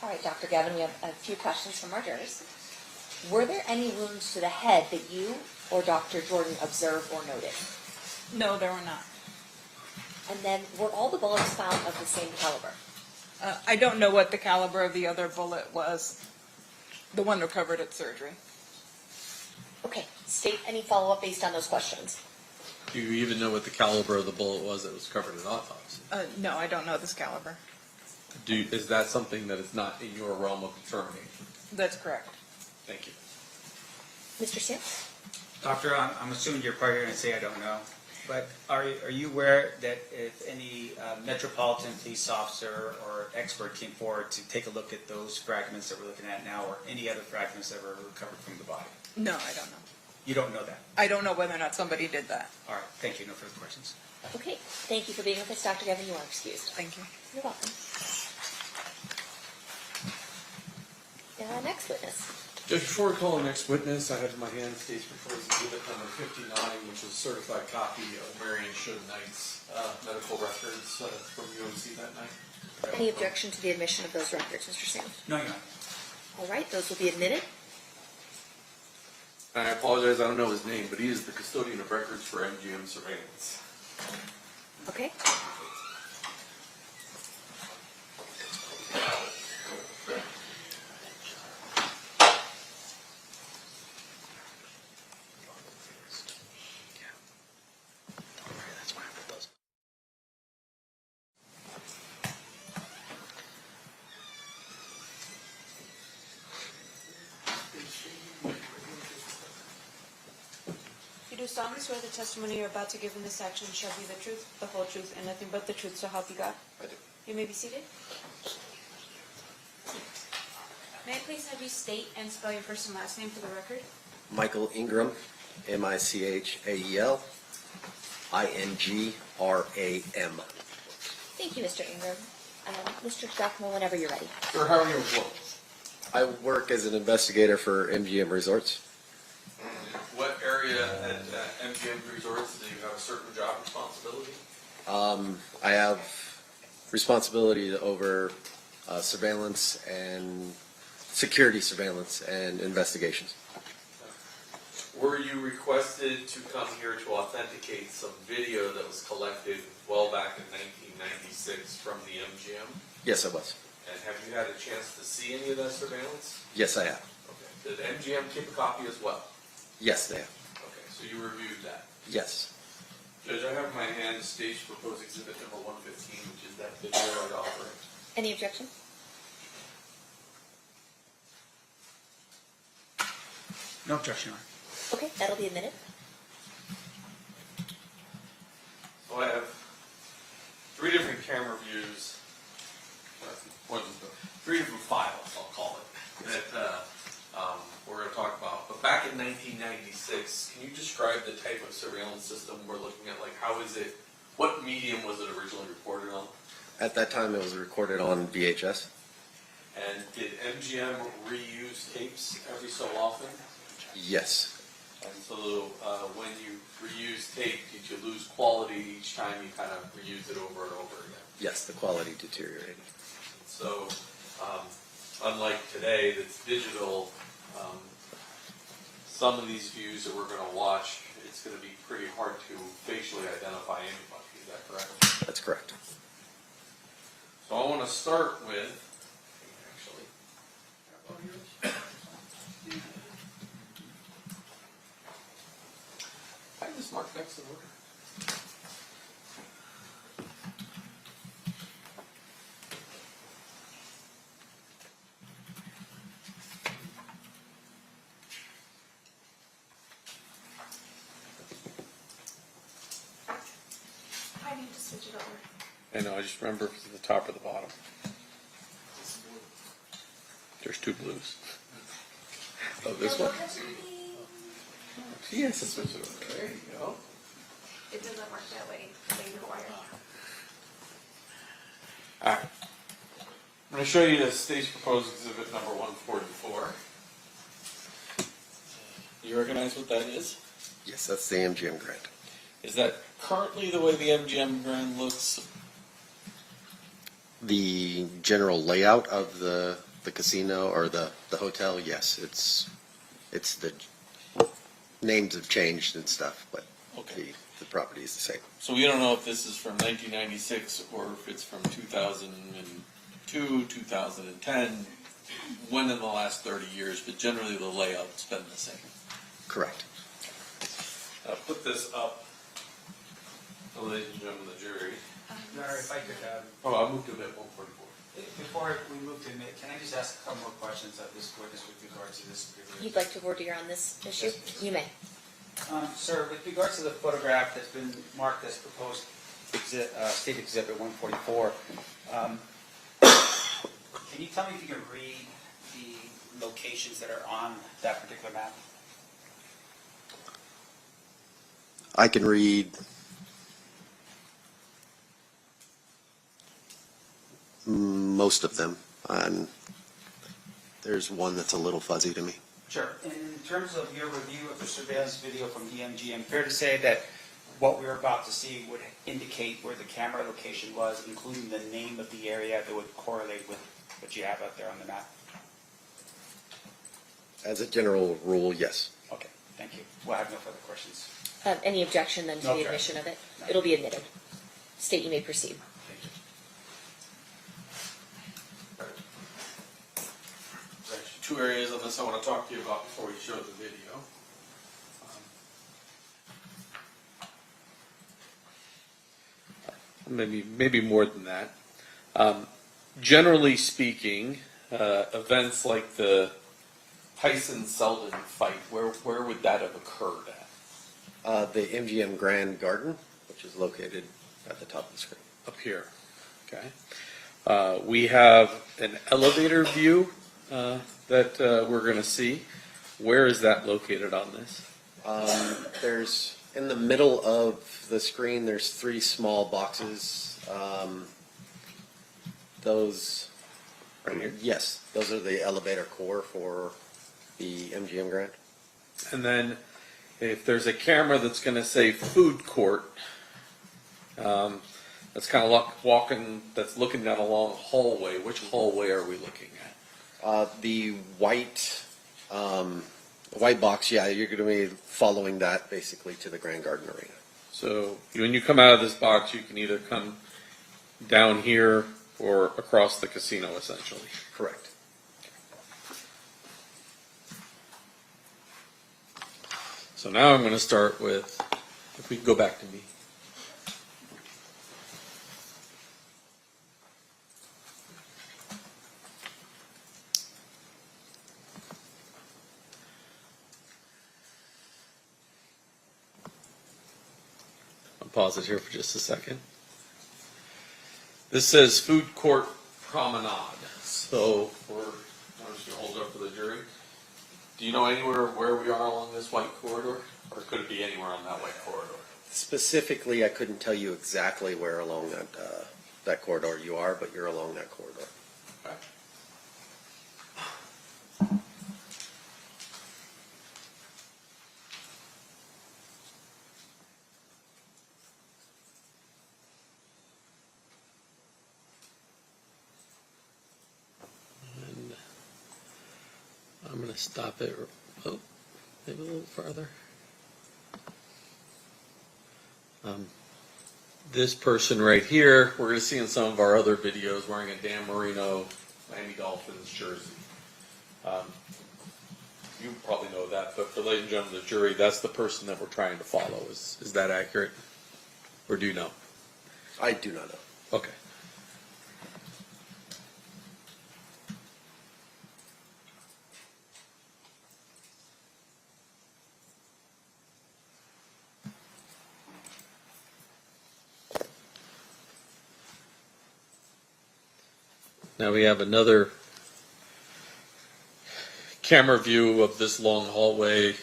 All right, Dr. Gavin, we have a few questions from our jurors. Were there any wounds to the head that you or Dr. Jordan observed or noted? No, there were not. And then, were all the bullets found of the same caliber? I don't know what the caliber of the other bullet was, the one recovered at surgery. Okay, state any follow-up based on those questions. Do you even know what the caliber of the bullet was that was covered in autopsy? No, I don't know this caliber. Is that something that is not in your realm of determination? That's correct. Thank you. Mr. Sims? Doctor, I'm assuming you're probably going to say I don't know, but are you aware that if any Metropolitan Police officer or expert came forward to take a look at those fragments that we're looking at now, or any other fragments that were recovered from the body? No, I don't know. You don't know that? I don't know whether or not somebody did that. All right, thank you. No further questions. Okay, thank you for being with us, Dr. Gavin. You are excused. Thank you. You're welcome. Next witness. Just before we call the next witness, I have in my hand State's Proposed Exhibit number 59, which is a certified copy of Marion Should Knight's medical records from UMC that night. Any objection to the admission of those records, Mr. Sims? No, you're not. All right, those will be admitted. I apologize, I don't know his name, but he is the custodian of records for MGM surveillance. Okay. You do solemnly swear the testimony you're about to give in this action shall be the truth, the whole truth, and nothing but the truth, so help you God? I do. You may be seated. May I please have you state and spell your first and last name for the record? Michael Ingram, Michael Ingram. Thank you, Mr. Ingram. Mr. Duckman, whenever you're ready. Sir, how are you employed? I work as an investigator for MGM Resorts. What area at MGM Resorts do you have a certain job responsibility? I have responsibility over surveillance and security surveillance and investigations. Were you requested to come here to authenticate some video that was collected well back in 1996 from the MGM? Yes, I was. And have you had a chance to see any of that surveillance? Yes, I have. Okay. Did MGM keep a copy as well? Yes, they have. Okay, so you reviewed that. Yes. Judge, I have in my hand State's Proposed Exhibit number 115, which is that video I'd offer. Any objection? No objection, Your Honor. Okay, that'll be admitted. So I have three different camera views, three different files, I'll call it, that we're going to talk about. But back in 1996, can you describe the type of surveillance system we're looking at? Like, how is it, what medium was it originally recorded on? At that time, it was recorded on VHS. And did MGM reuse tapes every so often? Yes. And so when you reuse tape, did you lose quality each time you kind of reused it over and over again? Yes, the quality deteriorated. So unlike today that's digital, some of these views that we're going to watch, it's going to be pretty hard to facially identify anybody. Is that correct? That's correct. So I want to start with, actually, I just marked next in order. I need to switch it over. I know, I just remember if it's at the top or the bottom. There's two blues. Oh, this one? Yes, it's switch it over. There you go. It doesn't work that way. They require. All right. I'm going to show you the State's Proposed Exhibit number 144. You recognize what that is? Yes, that's the MGM grant. Is that currently the way the MGM grant looks? The general layout of the the casino or the hotel, yes, it's the names have changed and stuff, but Okay. the property is the same. So we don't know if this is from 1996 or if it's from 2002, 2010, when in the last 30 years, but generally the layout's been the same. Correct. Put this up, ladies and gentlemen of the jury. Your Honor, if I could, Oh, I moved to bit 144. before we move to admit, can I just ask a couple more questions of this witness with regards to this particular? You'd like to order on this issue? Yes, please. You may. Sir, with regards to the photograph that's been marked as proposed State Exhibit 144, can you tell me if you can read the locations that are on that particular map? I can read most of them. There's one that's a little fuzzy to me. Sure. And in terms of your review of the surveillance video from DMGM, fair to say that what we're about to see would indicate where the camera location was, including the name of the area that would correlate with what you have out there on the map? As a general rule, yes. Okay, thank you. Well, I have no further questions. Any objection then to No the objection. admission of it? It'll be admitted. State, you may proceed. Thank you. There's actually two areas on this I want to talk to you about before we show the video. Maybe more than that. Generally speaking, events like the Tyson-Selden fight, where would that have occurred at? The MGM Grand Garden, which is located at the top of the screen. Up here, okay. We have an elevator view that we're going to see. Where is that located on this? There's, in the middle of the screen, there's three small boxes. Those, Right here? yes, those are the elevator core for the MGM Grand. And then if there's a camera that's going to say food court, that's kind of walking, that's looking down a long hallway. Which hallway are we looking at? The white box, yeah, you're going to be following that basically to the Grand Garden Arena. So when you come out of this box, you can either come down here or across the casino, essentially. Correct. So now I'm going to start with, if we can go back to me. I'll pause it here for just a second. This says food court promenade. So I'm just going to hold it up for the jury. Do you know anywhere where we are along this white corridor? Or could it be anywhere on that white corridor? Specifically, I couldn't tell you exactly where along that corridor you are, but you're along that corridor. Okay. And I'm going to stop it. Oh, maybe a little farther. This person right here, we're going to see in some of our other videos, wearing a Dan Marino Miami Dolphins jersey. You probably know that, but for ladies and gentlemen of the jury, that's the person that we're trying to follow. Is that accurate? Or do you know? I do not know. Okay. Now we have another camera view of this long hallway.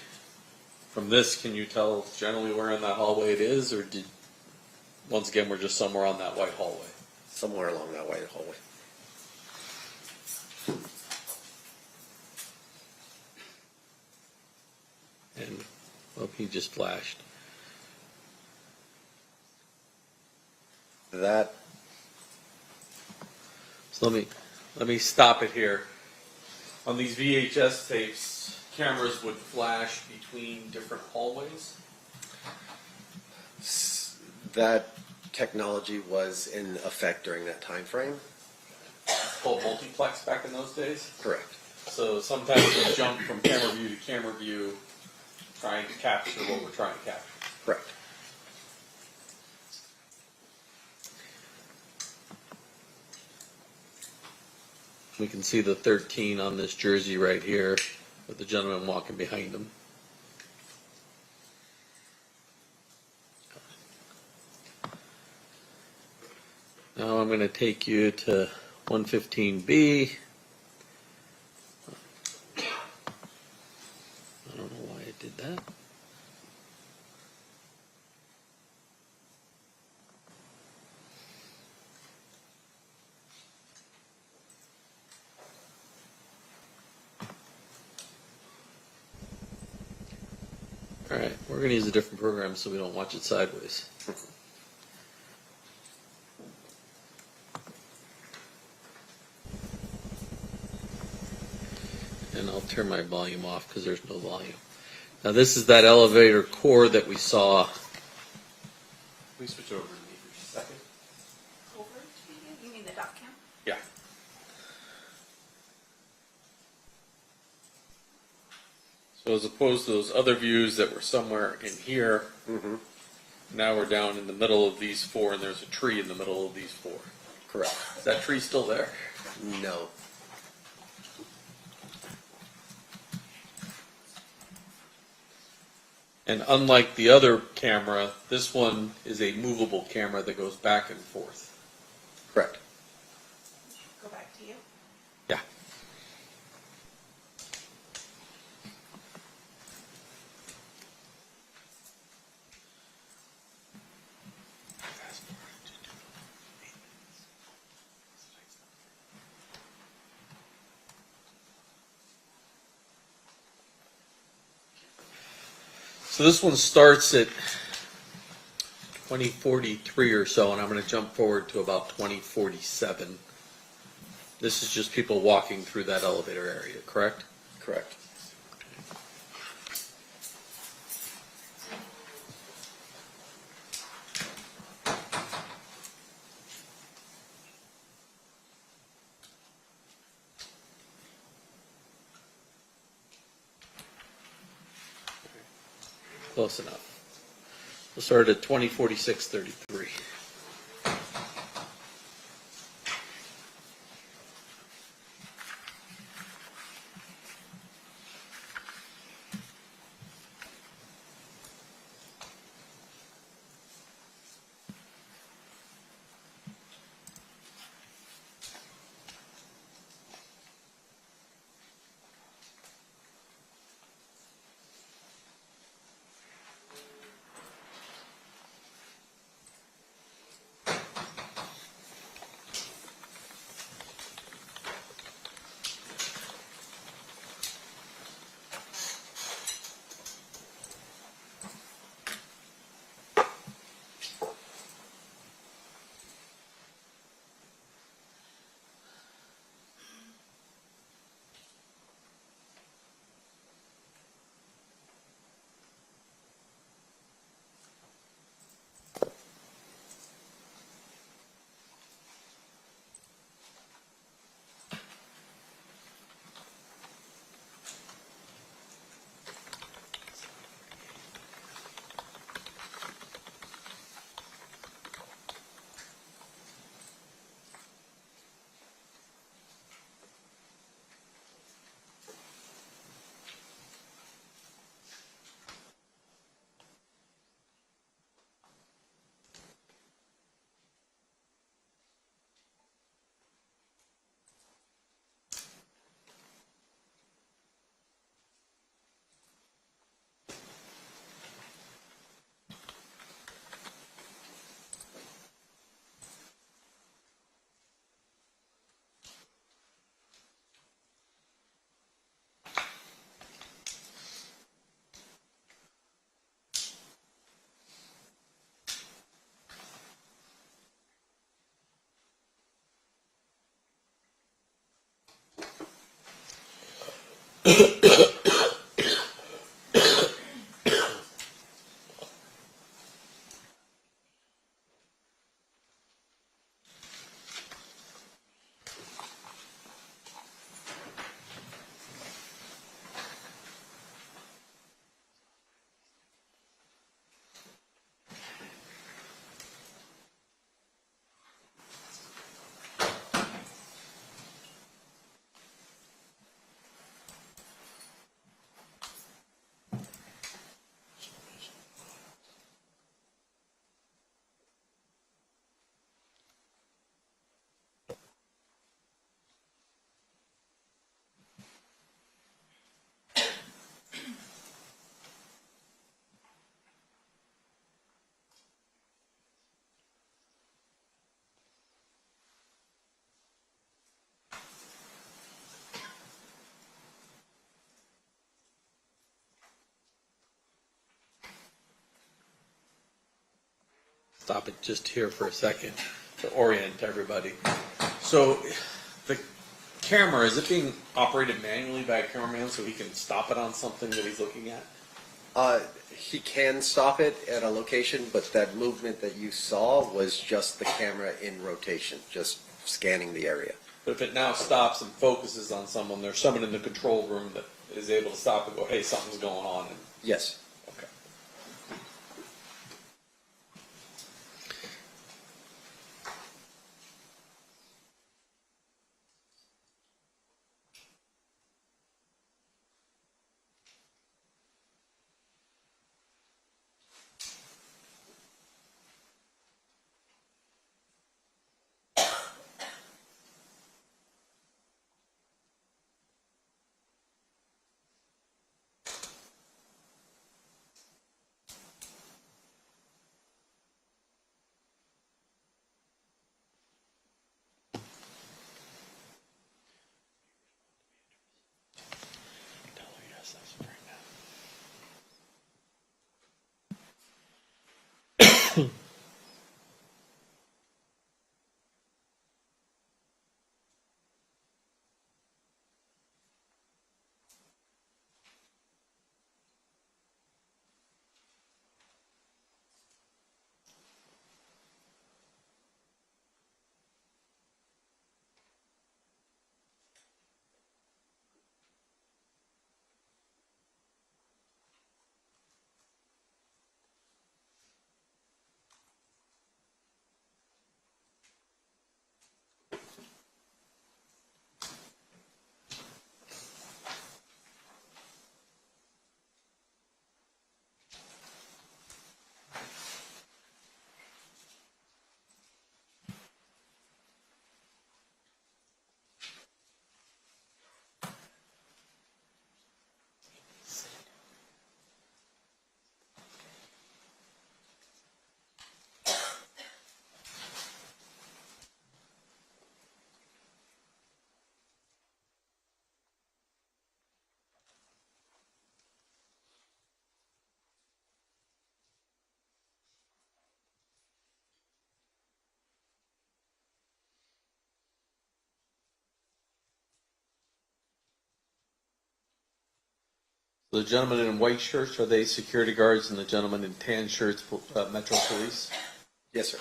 From this, can you tell generally where in that hallway it is, or once again, we're just somewhere on that white hallway? Somewhere along that white hallway. And, well, he just flashed. That So let me stop it here. On these VHS tapes, cameras would flash between different hallways. That technology was in effect during that time frame. It's called multiplex back in those days. Correct. So sometimes we jump from camera view to camera view, trying to capture what we're trying to capture. Correct. We can see the 13 on this jersey right here with the gentleman walking behind him. Now I'm going to take you to 115B. I don't know why I did that. All right, we're going to use a different program so we don't watch it sideways. And I'll turn my volume off because there's no volume. Now this is that elevator core that we saw. Please switch over to me for just a second. Over to you? You mean the dot cam? Yeah. So as opposed to those other views that were somewhere in here, now we're down in the middle of these four, and there's a tree in the middle of these four. Correct. Is that tree still there? No. And unlike the other camera, this one is a movable camera that goes back and forth. Correct. Go back to you. Yeah. So this one starts at 2043 or so, and I'm going to jump forward to about 2047. This is just people walking through that elevator area, correct? Correct. Close enough. We'll start at 2046-33. Stop it just here for a second to orient everybody. So the camera, is it being operated manually by a cameraman so he can stop it on something that he's looking at? He can stop it at a location, but that movement that you saw was just the camera in rotation, just scanning the area. But if it now stops and focuses on someone, there's someone in the control room that is able to stop and go, hey, something's going on. And, Yes. okay. The gentlemen in white shirts, are they security guards, and the gentlemen in tan shirts, Metro Police? Yes, sir.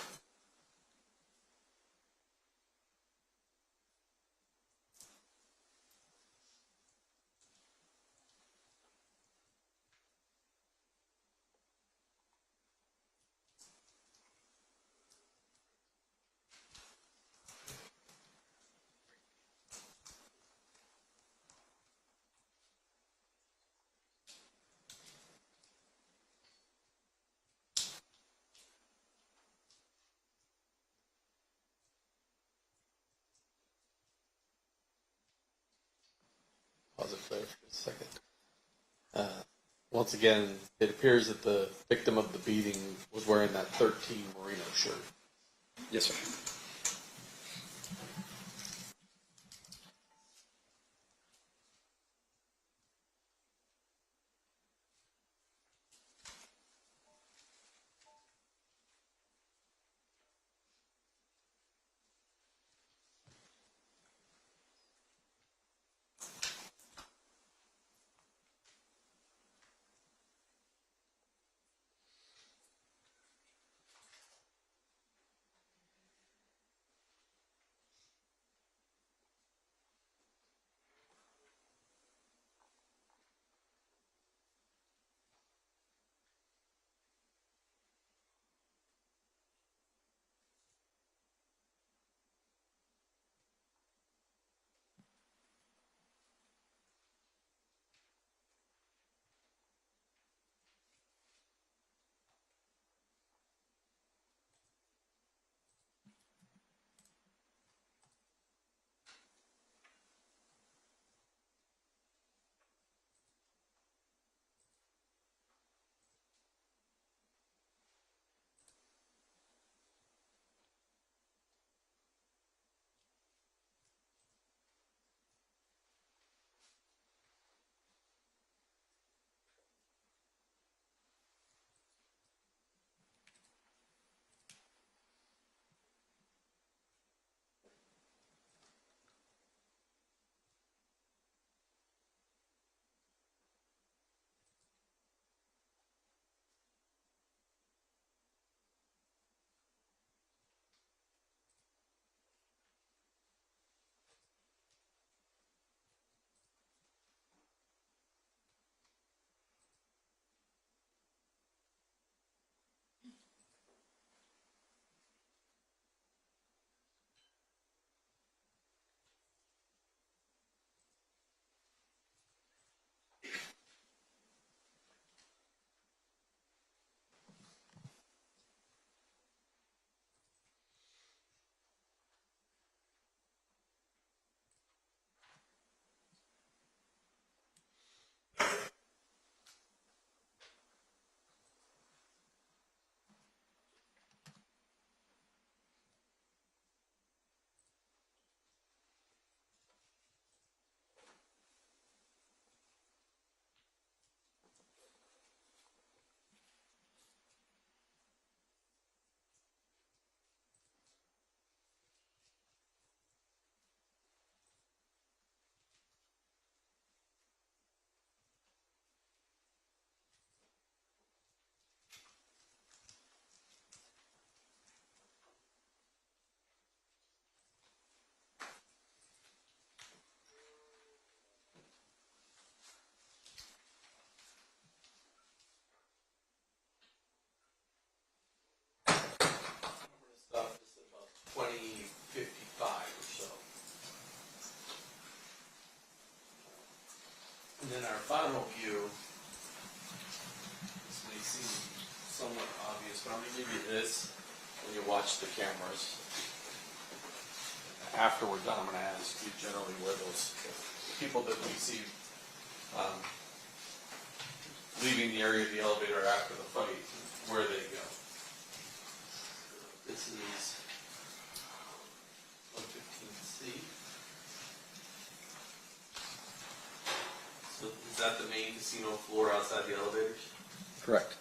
Pause it there for a second. Once again, it appears that the victim of the beating was wearing that 13 Merino shirt. Yes, sir. And then our final view, this may seem somewhat obvious, but I'm going to give you this when you watch the cameras. After we're done, I'm going to ask you generally where those people that we see leaving the area of the elevator after the fight, where they go. This is 115C. So is that the main casino floor outside the elevators? Correct.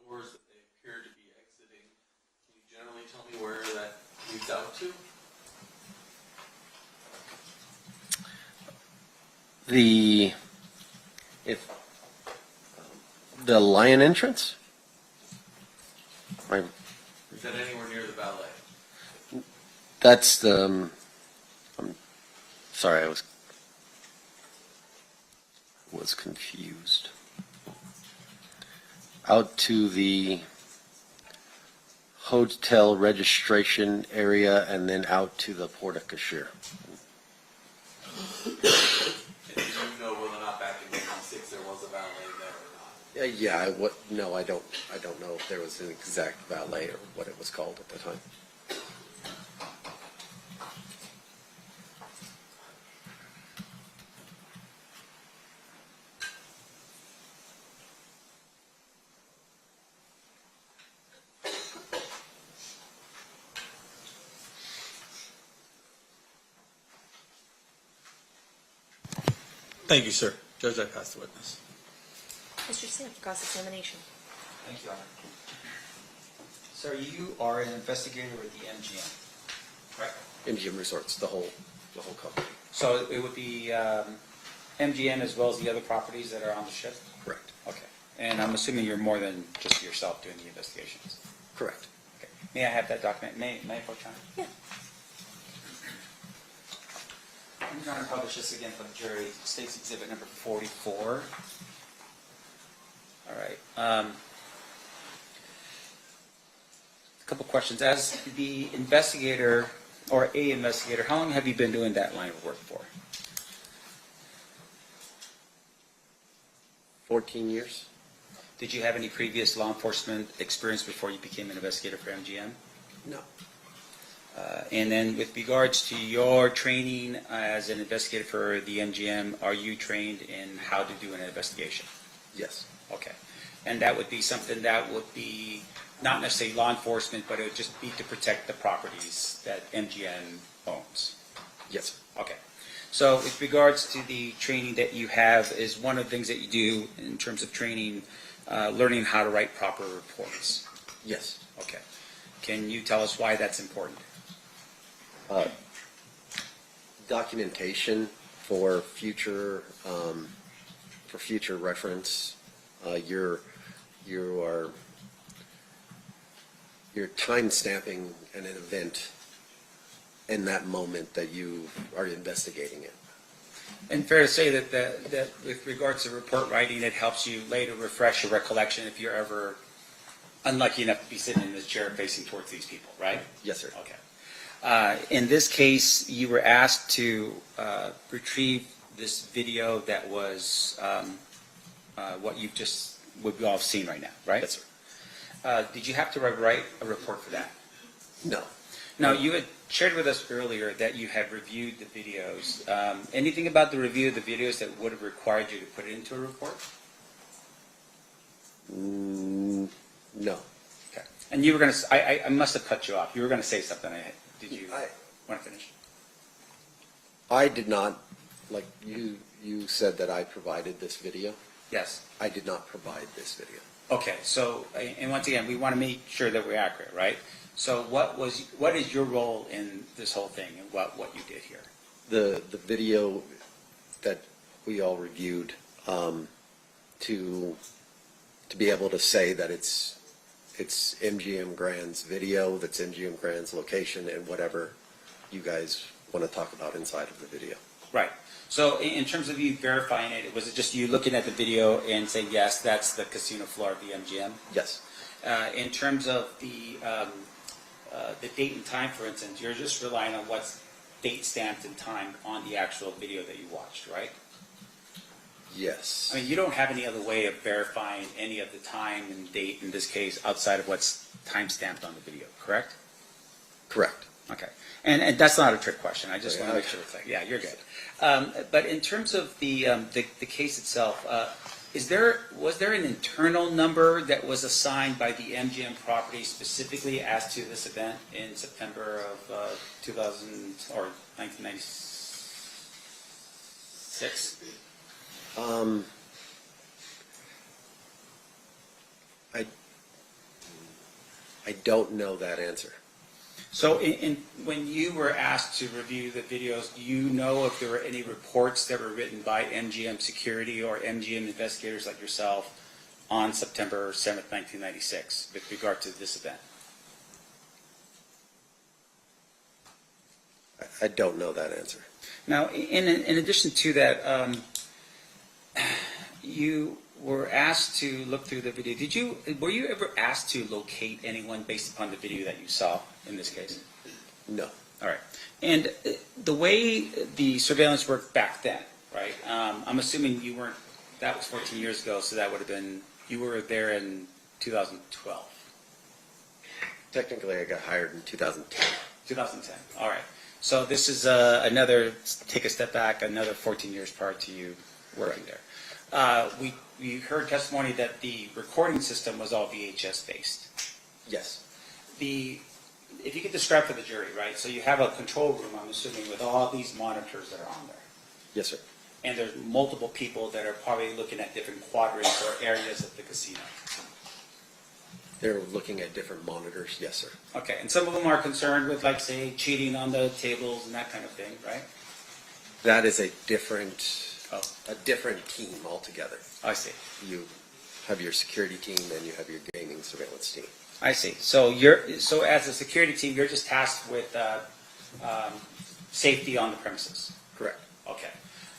Doors that they appear to be exiting. Can you generally tell me where that leads out to? The lion entrance? Right. Is that anywhere near the ballet? That's the. I'm sorry, I was confused. Out to the hotel registration area and then out to the Porte Cochere. And do you know whether or not back in '96 there was a ballet there or not? Yeah, no, I don't know if there was an exact ballet or what it was called at the time. Thank you, sir. Judge, I pass the witness. Mr. Smith, cross-examination. Thank you, Honor. Sir, you are an investigator with the MGM, right? MGM Resorts, the whole company. So it would be MGM as well as the other properties that are on the ship? Correct. Okay. And I'm assuming you're more than just yourself doing the investigations? Correct. Okay. May I have that document? May I approach on it? Yeah. I'm going to publish this again for the jury. State's Exhibit number 44. All right. A couple questions. As the investigator, or a investigator, how long have you been doing that line of work for? 14 years. Did you have any previous law enforcement experience before you became an investigator for MGM? No. And then with regards to your training as an investigator for the MGM, are you trained in how to do an investigation? Yes. Okay. And that would be something that would be not necessarily law enforcement, but it would just be to protect the properties that MGM owns. Yes. Okay. So with regards to the training that you have, is one of the things that you do in terms of training, learning how to write proper reports? Yes. Okay. Can you tell us why that's important? Documentation for future reference. You're time stamping an event in that moment that you are investigating it. And fair to say that with regards to report writing, it helps you later refresh your recollection if you're ever unlucky enough to be sitting in this chair facing towards these people, right? Yes, sir. Okay. In this case, you were asked to retrieve this video that was what we've all seen right now, right? Yes, sir. Did you have to write a report for that? No. Now, you had shared with us earlier that you had reviewed the videos. Anything about the review of the videos that would have required you to put it into a report? No. Okay. And you were going to, I must have cut you off. You were going to say something. Did you want to finish? I did not, like you said that I provided this video. Yes. I did not provide this video. Okay, so, and once again, we want to make sure that we're accurate, right? So what is your role in this whole thing and what you did here? The video that we all reviewed, to be able to say that it's MGM Grand's video, that's MGM Grand's location, and whatever you guys want to talk about inside of the video. Right. So in terms of you verifying it, was it just you looking at the video and saying, yes, that's the casino floor of the MGM? Yes. In terms of the date and time, for instance, you're just relying on what's date stamped and timed on the actual video that you watched, right? Yes. I mean, you don't have any other way of verifying any of the time and date in this case outside of what's time stamped on the video, correct? Correct. Okay. And that's not a trick question. I just want to make sure it's like, yeah, you're good. But in terms of the case itself, was there an internal number that was assigned by the MGM property specifically as to this event in September of 1996? I don't know that answer. So when you were asked to review the videos, do you know if there were any reports that were written by MGM Security or MGM investigators like yourself on September 7th, 1996 with regard to this event? I don't know that answer. Now, in addition to that, you were asked to look through the video. Were you ever asked to locate anyone based upon the video that you saw in this case? No. All right. And the way the surveillance worked back then, right? I'm assuming you weren't. That was 14 years ago, so that would have been. You were there in 2012. Technically, I got hired in 2010. 2010. All right. So this is another. Take a step back. Another 14 years prior to you working there. We heard testimony that the recording system was all VHS based. Yes. If you could describe for the jury, right? So you have a control room, I'm assuming, with all these monitors that are on there. Yes, sir. And there's multiple people that are probably looking at different quadrants or areas of the casino. They're looking at different monitors, yes, sir. Okay, and some of them are concerned with, like, say, cheating on the tables and that kind of thing, right? That is a different team altogether. I see. You have your security team and you have your gaming surveillance team. I see. So as a security team, you're just tasked with safety on the premises. Correct. Okay.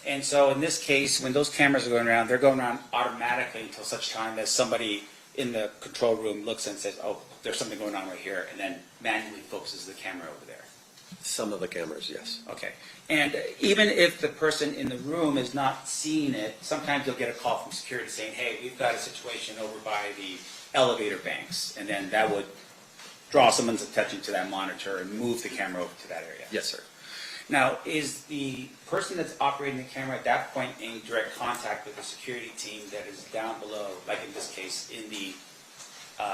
And so in this case, when those cameras are going around, they're going around automatically until such time as somebody in the control room looks and says, oh, there's something going on right here, and then manually focuses the camera over there. Some of the cameras, yes. Okay. And even if the person in the room is not seeing it, sometimes you'll get a call from security saying, hey, we've got a situation over by the elevator banks, and then that would draw someone's attention to that monitor and move the camera over to that area. Yes, sir. Now, is the person that's operating the camera at that point in direct contact with the security team that is down below, like in this case, in the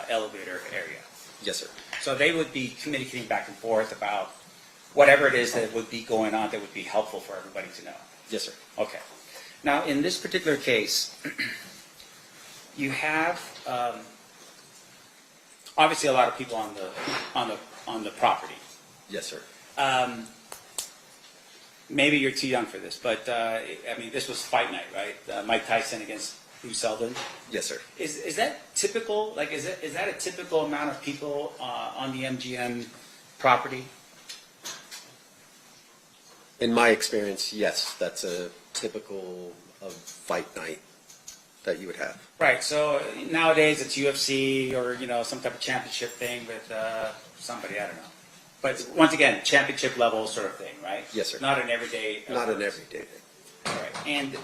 elevator area? Yes, sir. So they would be communicating back and forth about whatever it is that would be going on that would be helpful for everybody to know. Yes, sir. Okay. Now, in this particular case, you have obviously a lot of people on the property. Yes, sir. Maybe you're too young for this, but I mean, this was fight night, right? Mike Tyson against Bruce Seldon. Yes, sir. Is that typical? Like, is that a typical amount of people on the MGM property? In my experience, yes, that's a typical of fight night that you would have. Right. So nowadays it's UFC or some type of championship thing with somebody, I don't know. But once again, championship level sort of thing, right? Yes, sir. Not an everyday. Not an everyday thing. All right. And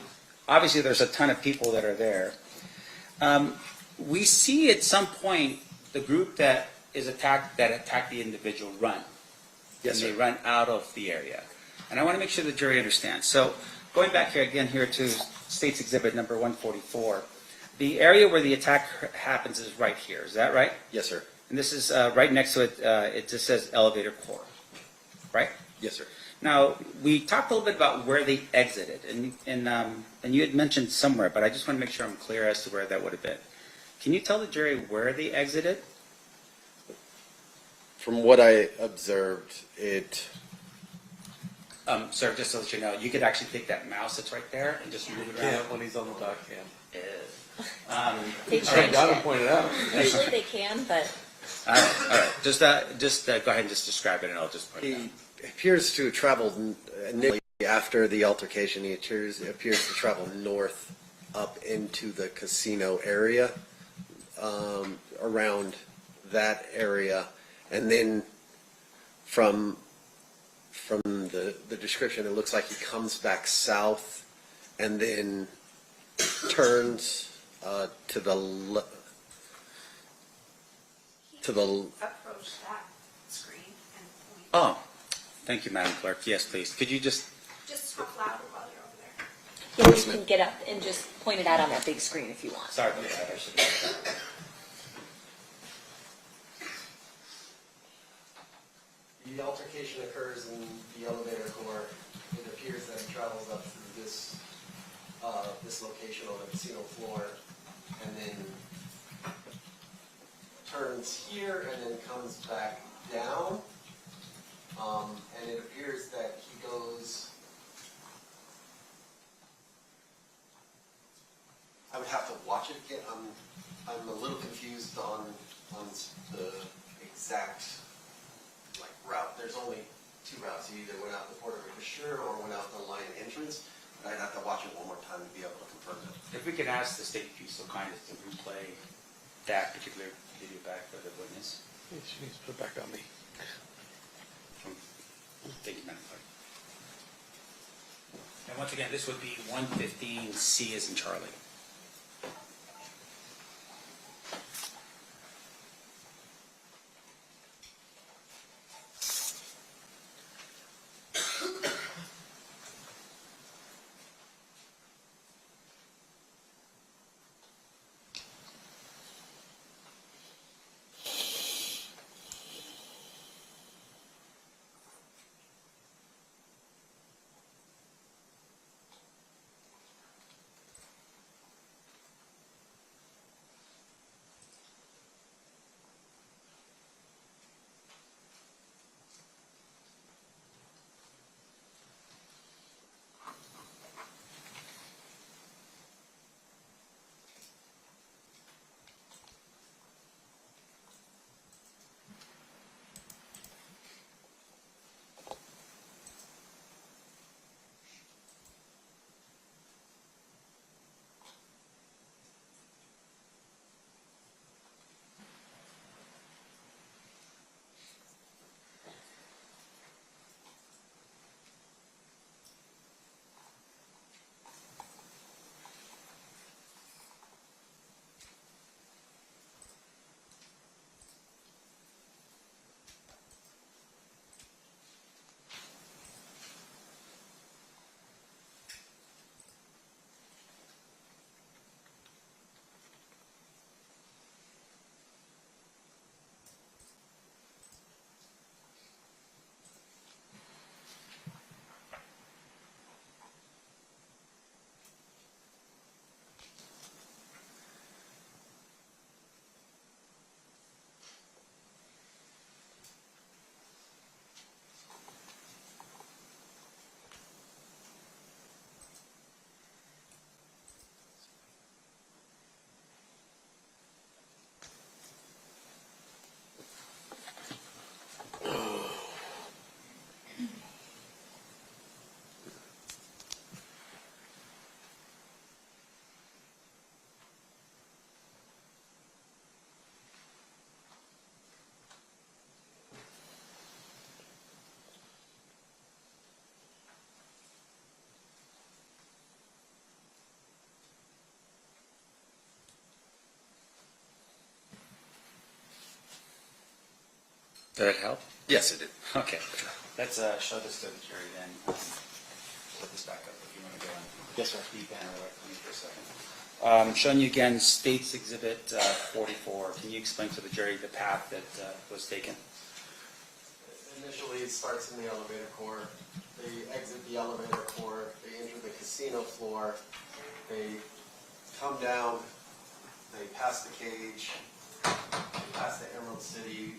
obviously there's a ton of people that are there. We see at some point the group that attacked the individual run. Yes, and sir. they run out of the area. And I want to make sure the jury understands. So going back here again to State's Exhibit number 144, the area where the attack happens is right here. Is that right? Yes, sir. And this is right next to it. It just says elevator core, right? Yes, sir. Now we talked a little bit about where they exited, and you had mentioned somewhere, but I just want to make sure I'm clear as to where that would have been. Can you tell the jury where they exited? From what I observed, it. Sir, just to let you know, you could actually take that mouse that's right there and just move it around. Yeah, when he's on the dock cam. They All right, changed Donna it. pointed out. Usually they can, but All right. Just go ahead and just describe it, and I'll just point it out. He appears to have traveled initially after the altercation. He appears to travel north up into the casino area, around that area, and then from the description, it looks like he comes back south and then turns to the Approach that screen and point. Oh, thank you, Madam Clerk. Yes, please. Could you just... Just talk louder while you're over there. you can get up and just point it out on that big screen if you want. Sorry about that. I should have done that. The altercation occurs in the elevator core. It appears that he travels up through this location on the casino floor, and then turns here and then comes back down. And it appears that he goes. I would have to watch it again. I'm a little confused on the exact route. There's only two routes. You either went out the Port of Brasher or went out the Lion entrance. But I'd have to watch it one more time to be able to confirm that. If we could ask the state, if you so kind as to replay that particular video back for the witness. She needs to put it back on me. Thank you, Madam Clerk. And once again, this would be 115C as in Charlie. Did it help? Yes, it did. Okay. Let's show this to the jury then. Put this back up if you want to go on. Yes, sir. You can, or wait for me for a second. Showing you again States Exhibit 44. Can you explain to the jury the path that was taken? Initially, it starts in the elevator core. They exit the elevator core. They enter the casino floor. They come down. They pass the cage. They pass the Emerald City,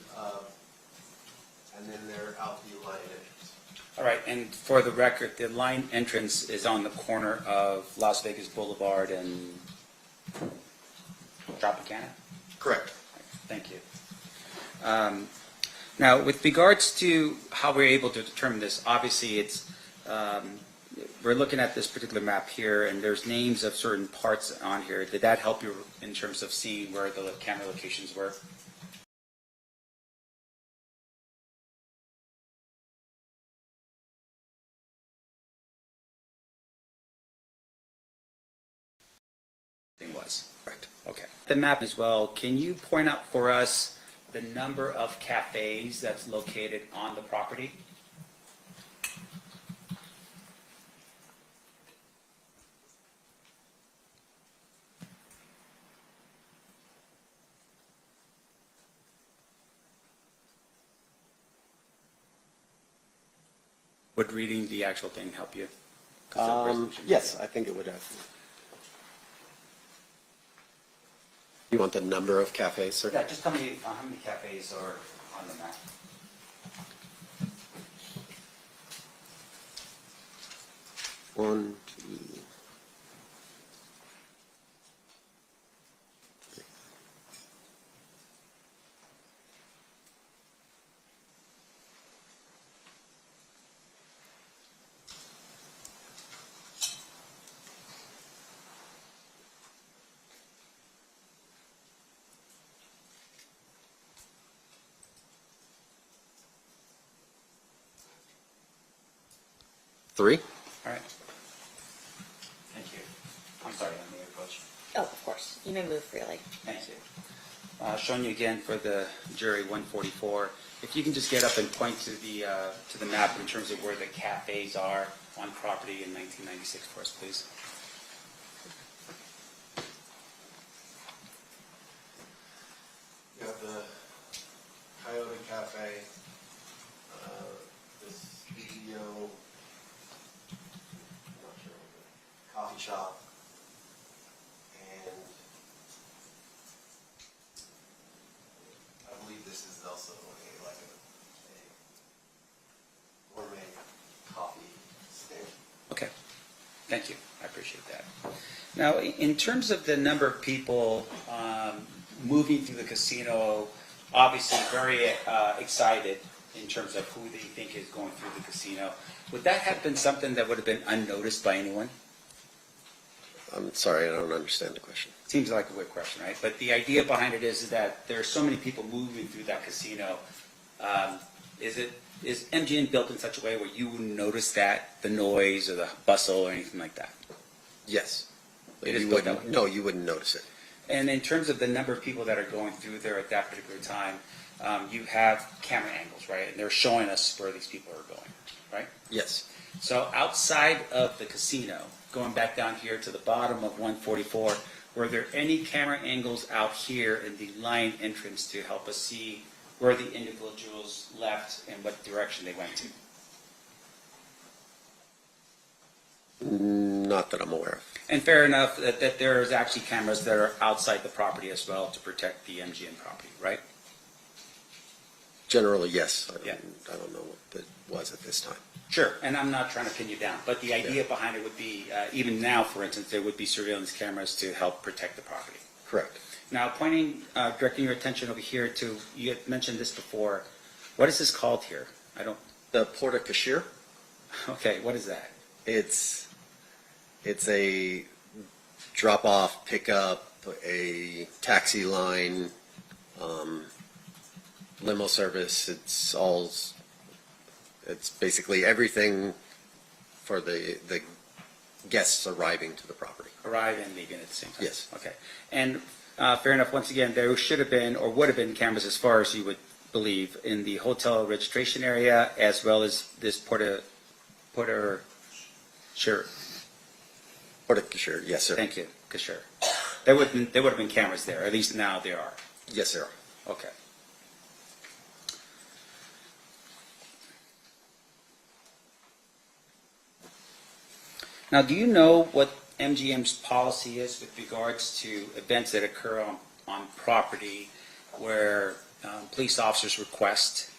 and then they're out the line entrance. All right, and for the record, the line entrance is on the corner of Las Vegas Boulevard and Tropicana? Correct. Thank you. Now, with regards to how we're able to determine this, obviously it's, we're looking at this particular map here, and there's names of certain parts on here. Did that help you in terms of seeing where the camera locations were? Was. Right. Okay. The map as well, can you point out for us the number of cafes that's located on the property? Would reading the actual thing help you? Yes, I think it would have. You want the number of cafes, sir? Yeah, just tell me how many cafes are on the map. One, two, three. All right. Thank you. I'm sorry, I'm the coach. Oh, of course. You may move freely. Thank you. Showing you again for the jury 144. If you can just get up and point to the map in terms of where the cafes are on property in 1996 for us, please. You have the Coyote Cafe, this video, I'm not sure, coffee shop, and I believe this is also a gourmet coffee stand. Okay. Thank you. I appreciate that. Now, in terms of the number of people moving through the casino, obviously very excited in terms of who they think is going through the casino. Would that have been something that would have been unnoticed by anyone? I'm sorry, I don't understand the question. Seems like a weird question, right? But the idea behind it is that there are so many people moving through that casino. Is MGM built in such a way where you wouldn't notice that, the noise or the bustle or anything like that? Yes. It is You built that wouldn't, way. no, you wouldn't notice it. And in terms of the number of people that are going through there at that particular time, you have camera angles, right? And they're showing us where these people are going, right? Yes. So outside of the casino, going back down here to the bottom of 144, were there any camera angles out here in the line entrance to help us see where the individuals left and what direction they went to? Not that I'm aware of. And fair enough that there's actually cameras that are outside the property as well to protect the MGM property, right? Generally, yes. Yeah. I don't know what it was at this time. Sure, and I'm not trying to pin you down, but the idea behind it would be, even now, for instance, there would be surveillance cameras to help protect the property. Correct. Now, directing your attention over here to, you had mentioned this before, what is this called here? I don't, The Porta Cashier, okay, what is that? it's a drop-off, pickup, a taxi line, limo service. It's basically everything for the guests arriving to the property. Arrive and leaving at the same time? Yes. Okay. And fair enough, once again, there should have been or would have been cameras as far as you would believe, in the hotel registration area as well as this Porter Sure. Sure, yes, sir. Thank you, Kashir. There would have been cameras there. At least now there are. Yes, sir. Okay. Now, do you know what MGM's policy is with regards to events that occur on property where police officers request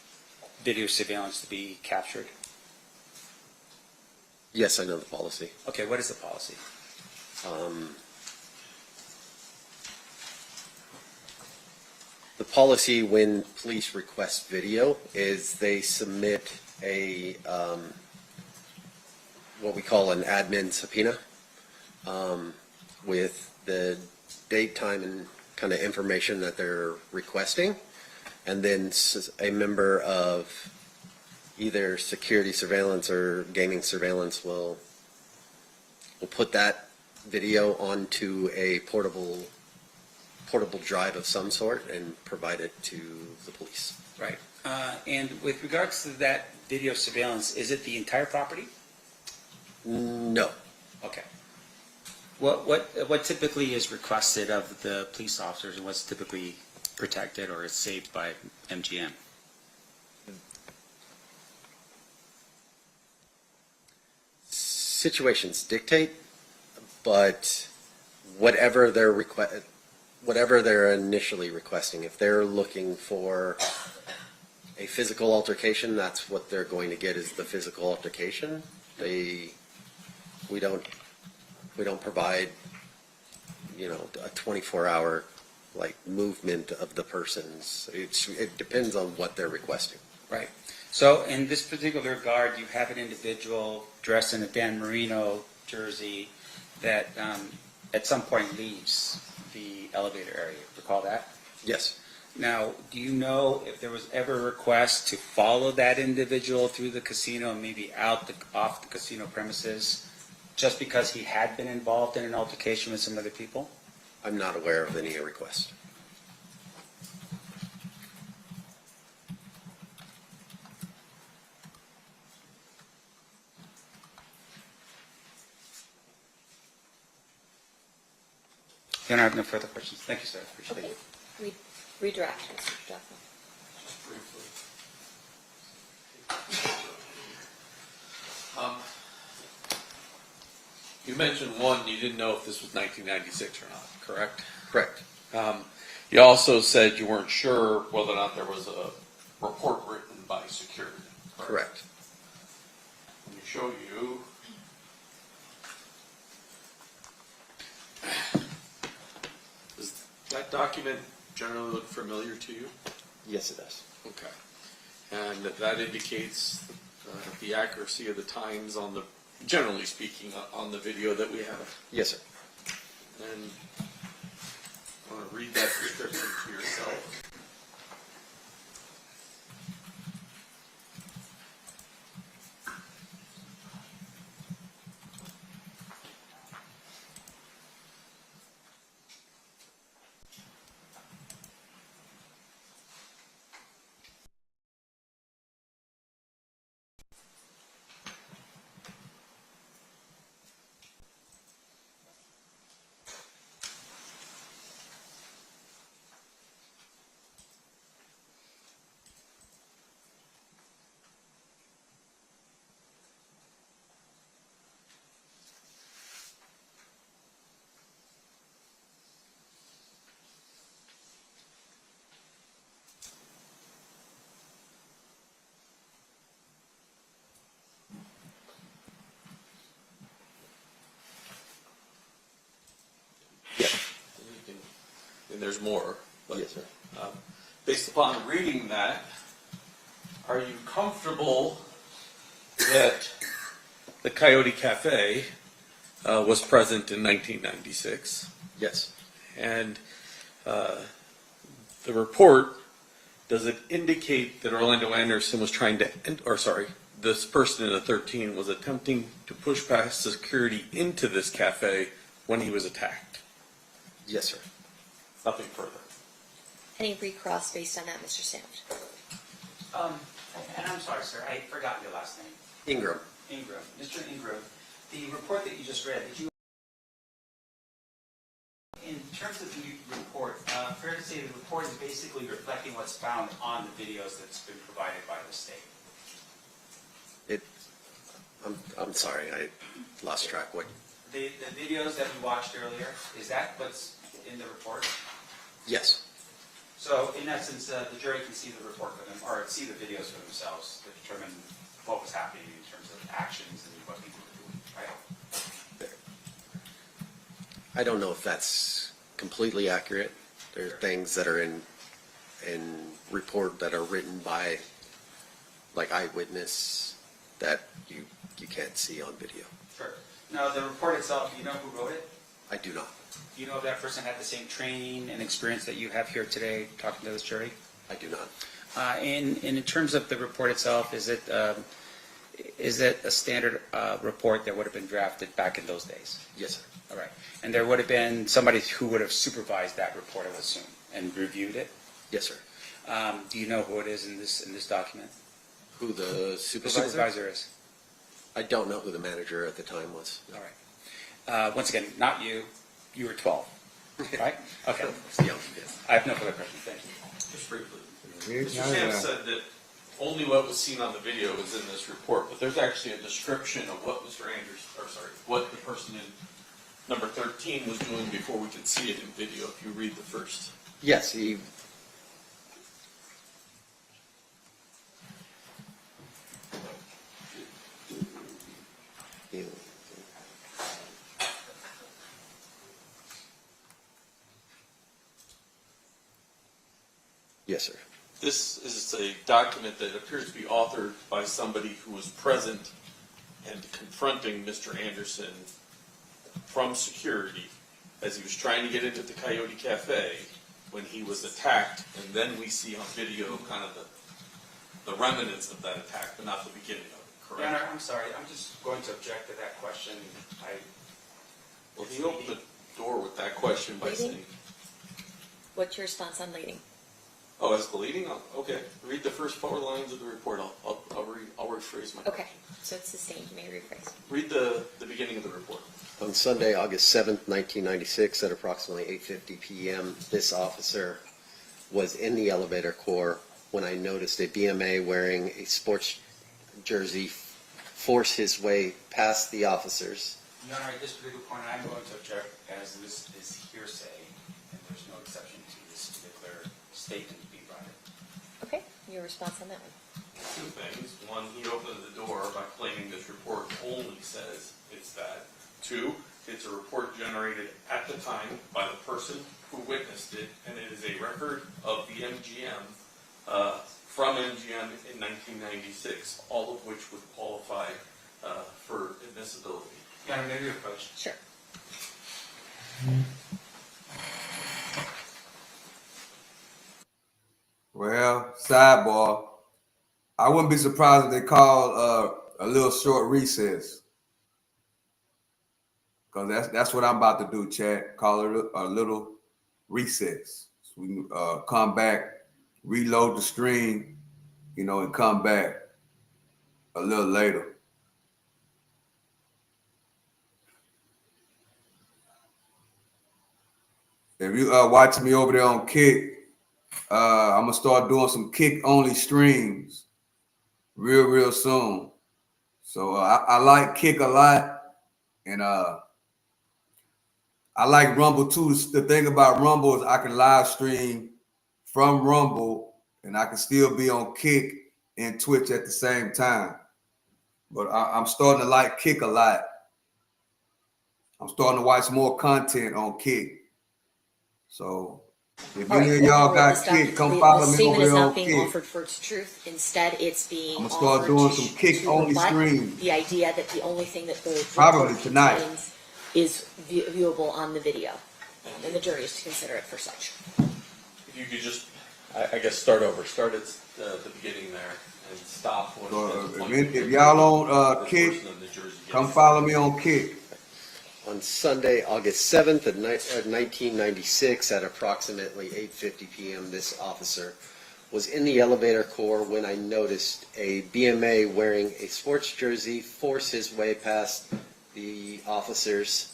video surveillance to be captured? Yes, I know the policy. Okay, what is the policy? The policy when police request video is they submit a what we call an admin subpoena with the date, time, and kind of information that they're requesting, and then a member of either security surveillance or gaming surveillance will put that video onto a portable drive of some sort and provide it to the police. Right. And with regards to that video surveillance, is it the entire property? No. Okay. What typically is requested of the police officers, and what's typically protected or is saved by MGM? Situations dictate, but whatever they're initially requesting, if they're looking for a physical altercation, that's what they're going to get, is the physical altercation. We don't provide, a 24-hour movement of the persons. It depends on what they're requesting. Right. So in this particular regard, you have an individual dressed in a Dan Marino jersey that at some point leaves the elevator area. Recall that? Yes. Now, do you know if there was ever a request to follow that individual through the casino and maybe off the casino premises just because he had been involved in an altercation with some other people? I'm not aware of any request. I have no further questions. Thank you, sir. Appreciate it. Redirect, Mr. Duffy. You mentioned one, you didn't know if this was 1996 or not, correct? Correct. You also said you weren't sure whether or not there was a report written by security. Correct. Let me show you. Does that document generally look familiar to you? Yes, it does. Okay. And that indicates the accuracy of the times on the, generally speaking, on the video that we have. Yes, sir. And I want to read that description to yourself. And there's more. But, yes, sir. Based upon reading that, are you comfortable that the Coyote Cafe was present in 1996? Yes. And the report, does it indicate that Orlando Anderson was trying to, this person in the 13 was attempting to push past security into this cafe when he was attacked? Yes, sir. Nothing further. Any recross based on that, Mr. Sandwich? And I'm sorry, sir, I forgot your last name. Ingram. Ingram. Mr. Ingram, the report that you just read, did you, in terms of the report, fair to say the report is basically reflecting what's found on the videos that's been provided by the state? I'm sorry, I lost track. What? The videos that we watched earlier, is that what's in the report? Yes. So in essence, the jury can see the report for them, or see the videos for themselves to determine what was happening in terms of actions and what people were doing, right? I don't know if that's completely accurate. There are things that are in report that are written by like eyewitness that you can't see on video. Sure. Now, the report itself, do you know who wrote it? I do not. Do you know if that person had the same training and experience that you have here today talking to this jury? I do not. And in terms of the report itself, is it a standard report that would have been drafted back in those days? Yes, sir. All right. And there would have been somebody who would have supervised that report, I would assume, and reviewed it? Yes, sir. Do you know who it is in this document? Who the The supervisor? supervisor is? I don't know who the manager at the time was. All right. Once again, not you. You were 12, right? Okay. Young, yes. I have no further questions. Thank you. Just briefly. Mr. Sam said that only what was seen on the video is in this report, but there's actually a description of what what the person in number 13 was doing before we could see it in video, if you read the first. Yes, he. Yes, sir. This is a document that appears to be authored by somebody who was present and confronting Mr. Anderson from security as he was trying to get into the Coyote Cafe when he was attacked, and then we see on video kind of the remnants of that attack, but not the beginning of it, correct? Your Honor, I'm sorry. I'm just going to object to that question. Well, he opened the door with that question by Leading? saying, What's your response on leading? "Oh, as the leading? Okay, read the first 4 lines of the report. I'll rephrase my Okay, question. so it's sustained. You may rephrase. Read the beginning of the report." On Sunday, August 7th, 1996, at approximately 8:50 p.m., this officer was in the elevator core when I noticed a BMA wearing a sports jersey force his way past the officers. Your Honor, at this particular point, I'm going to object as this is hearsay, and there's no exception to this particular statement being brought in. Okay, your response on that one? 2 things. 1, he opened the door by claiming this report only says it's that. 2, it's a report generated at the time by the person who witnessed it, and it is a record of the MGM from MGM in 1996, all of which would qualify for admissibility. Your Honor, maybe your approach. Sure. Well, sidebar. I wouldn't be surprised if they called a little short recess. Because that's what I'm about to do, Chad. Call it a little recess. So we can come back, reload the stream, and come back a little later. If you watch me over there on Kick, I'm going to start doing some Kick-only streams real soon. So I like Kick a lot, and I like Rumble too. The thing about Rumble is I can live stream from Rumble, and I can still be on Kick and Twitch at the same time. But I'm starting to like Kick a lot. I'm starting to watch more content on Kick. So if any of y'all got Kick, come follow me over there on Kick. The statement is not being offered for its truth. Instead, it's being I'm gonna start doing some Kick-only streams. The idea that the only thing that the Probably report tonight. contains is viewable on the video, and the jury is to consider it for such. If you could just, I guess, start over. Start at the beginning there and stop. So if y'all on Kick, come follow me on Kick. on Sunday, August 7th of 1996 at approximately 8:50 p.m. This officer was in the elevator core when I noticed a BMA wearing a sports jersey force his way past the officers.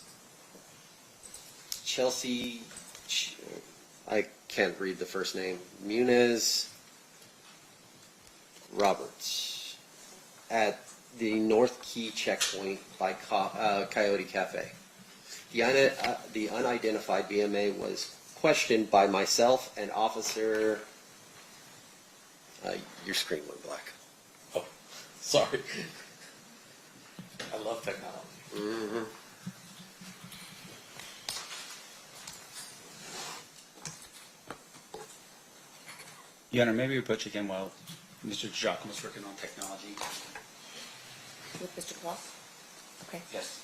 Chelsea, I can't read the first name, Muniz Roberts, at the North Key checkpoint by Coyote Cafe. The unidentified BMA was questioned by myself and Officer. Your screen went black. Oh, sorry. I love technology. Mm-hmm. Your Honor, maybe we put you again while Mr. Giacomo was working on technology. With Mr. Claus? Okay. Yes.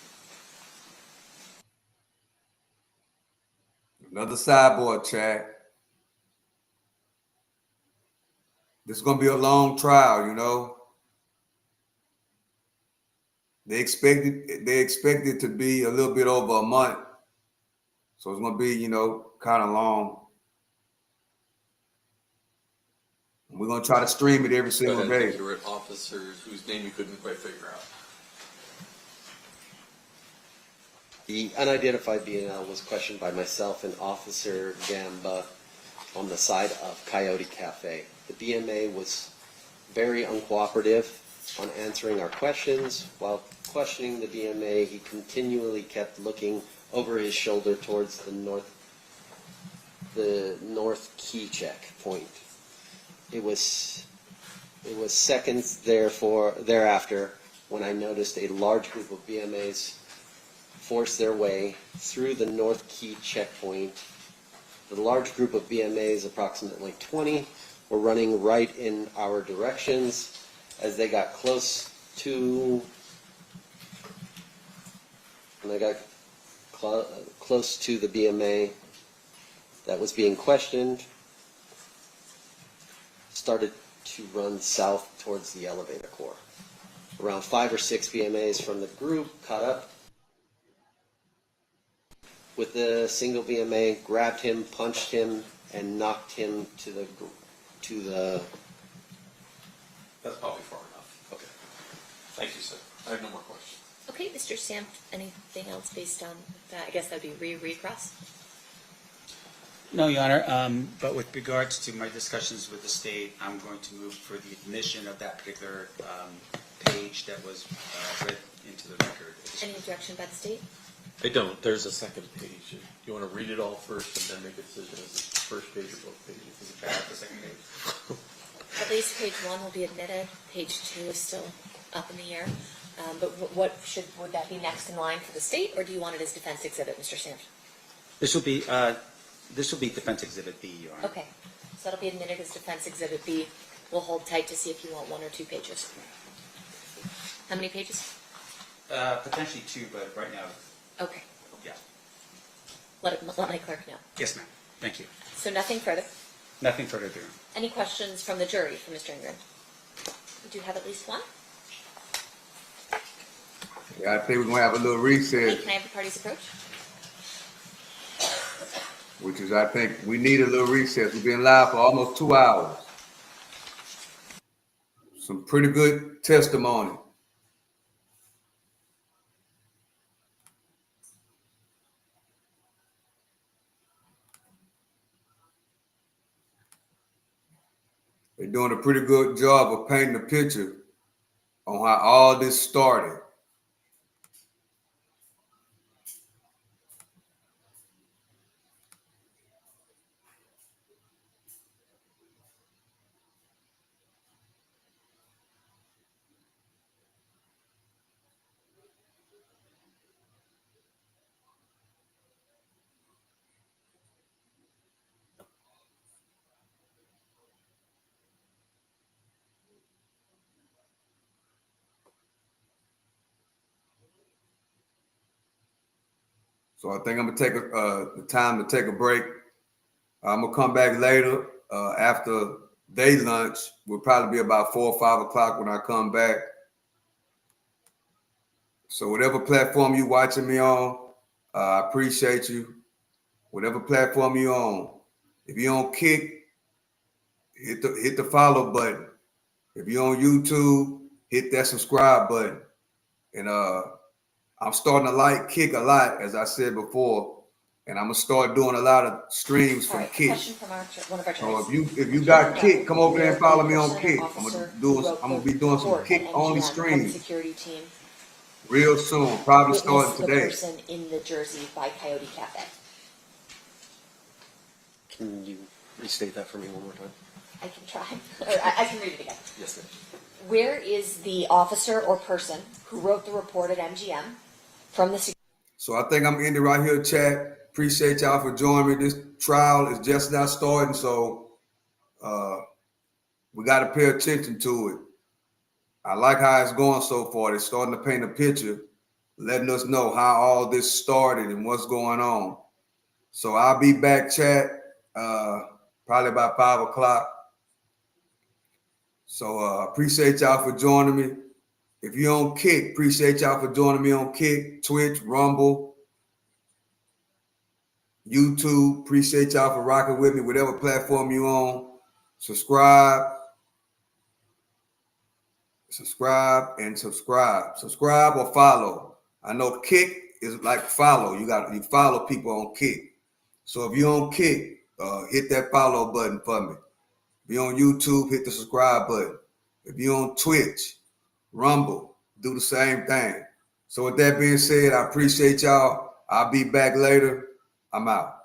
Another sideboard, Chad. This is going to be a long trial, you know. They expect it to be a little bit over a month. So it's going to be, you know, kind of long. We're going to try to stream it every single day. Accurate officers whose name you couldn't quite figure out. The unidentified BNL was questioned by myself and Officer Gamba on the side of Coyote Cafe. The BMA was very uncooperative on answering our questions. While questioning the BMA, he continually kept looking over his shoulder towards the North Key checkpoint. It was seconds thereafter when I noticed a large group of BMAs force their way through the North Key checkpoint. The large group of BMAs, approximately 20, were running right in our directions. As they got close to the BMA that was being questioned, started to run south towards the elevator core. Around 5 or 6 BMAs from the group caught up with the single BMA, grabbed him, punched him, and knocked him to the. That's probably far enough. Okay. Thank you, sir. I have no more questions. Okay, Mr. Sam, anything else based on that? I guess that would be recross. No, Your Honor, but with regards to my discussions with the state, I'm going to move for the admission of that particular page that was read into the record. Any objection by the state? I don't. There's a second page. You want to read it all first and then make a decision as the first page or both pages? Is it bad, the second page? At least page 1 will be admitted. Page 2 is still up in the air. But would that be next in line for the state, or do you want it as defense exhibit, Mr. Sam? This will be defense exhibit B, Your Honor. Okay, so that'll be admitted as defense exhibit B. We'll hold tight to see if you want 1 or 2 pages. How many pages? Potentially 2, but right now, Okay. yeah. Let my clerk know. Yes, ma'am. Thank you. So nothing further. Nothing further to do. Any questions from the jury for Mr. Ingram? We do have at least one. Yeah, I think we're going to have a little Okay, recess, can I have the parties approach? which is, I think, we need a little recess. We've been live for almost 2 hours. Some pretty good testimony. They're doing a pretty good job of painting a picture on how all this started. So I think I'm gonna take the time to take a break. I'm gonna come back later after day lunch. Will probably be about 4 or 5 o'clock when I come back. So whatever platform you watching me on, I appreciate you. Whatever platform you on. If you on Kick, hit the follow button. If you're on YouTube, hit that subscribe button. And I'm starting to like Kick a lot, as I said before. And I'm gonna start doing a lot of streams All from right, Kick. question from one of our So attorneys. if you got Kick, come over there and follow me on Person or Kick. officer who wrote I'm gonna the be doing some report Kick at only MGM public streams security team real soon. Probably witnessed starting the today. person in the jersey by Coyote Cafe? Can you restate that for me one more time? I can try, or I can read it again. Yes, ma'am. Where is the officer or person who wrote the report at MGM from the So I think I'm ending right here, chat. Appreciate y'all for joining me. This trial is just now starting, so we got to pay attention to it. I like how it's going so far. It's starting to paint a picture, letting us know how all this started and what's going on. So I'll be back, chat, probably about 5 o'clock. So appreciate y'all for joining me. If you're on Kick, appreciate y'all for joining me on Kick, Twitch, Rumble, YouTube. Appreciate y'all for rocking with me, whatever platform you on. Subscribe, and subscribe. Subscribe or follow. I know Kick is like follow. You follow people on Kick. So if you're on Kick, hit that follow button for me. If you're on YouTube, hit the subscribe button. If you're on Twitch, Rumble, do the same thing. So with that being said, I appreciate y'all. I'll be back later. I'm out.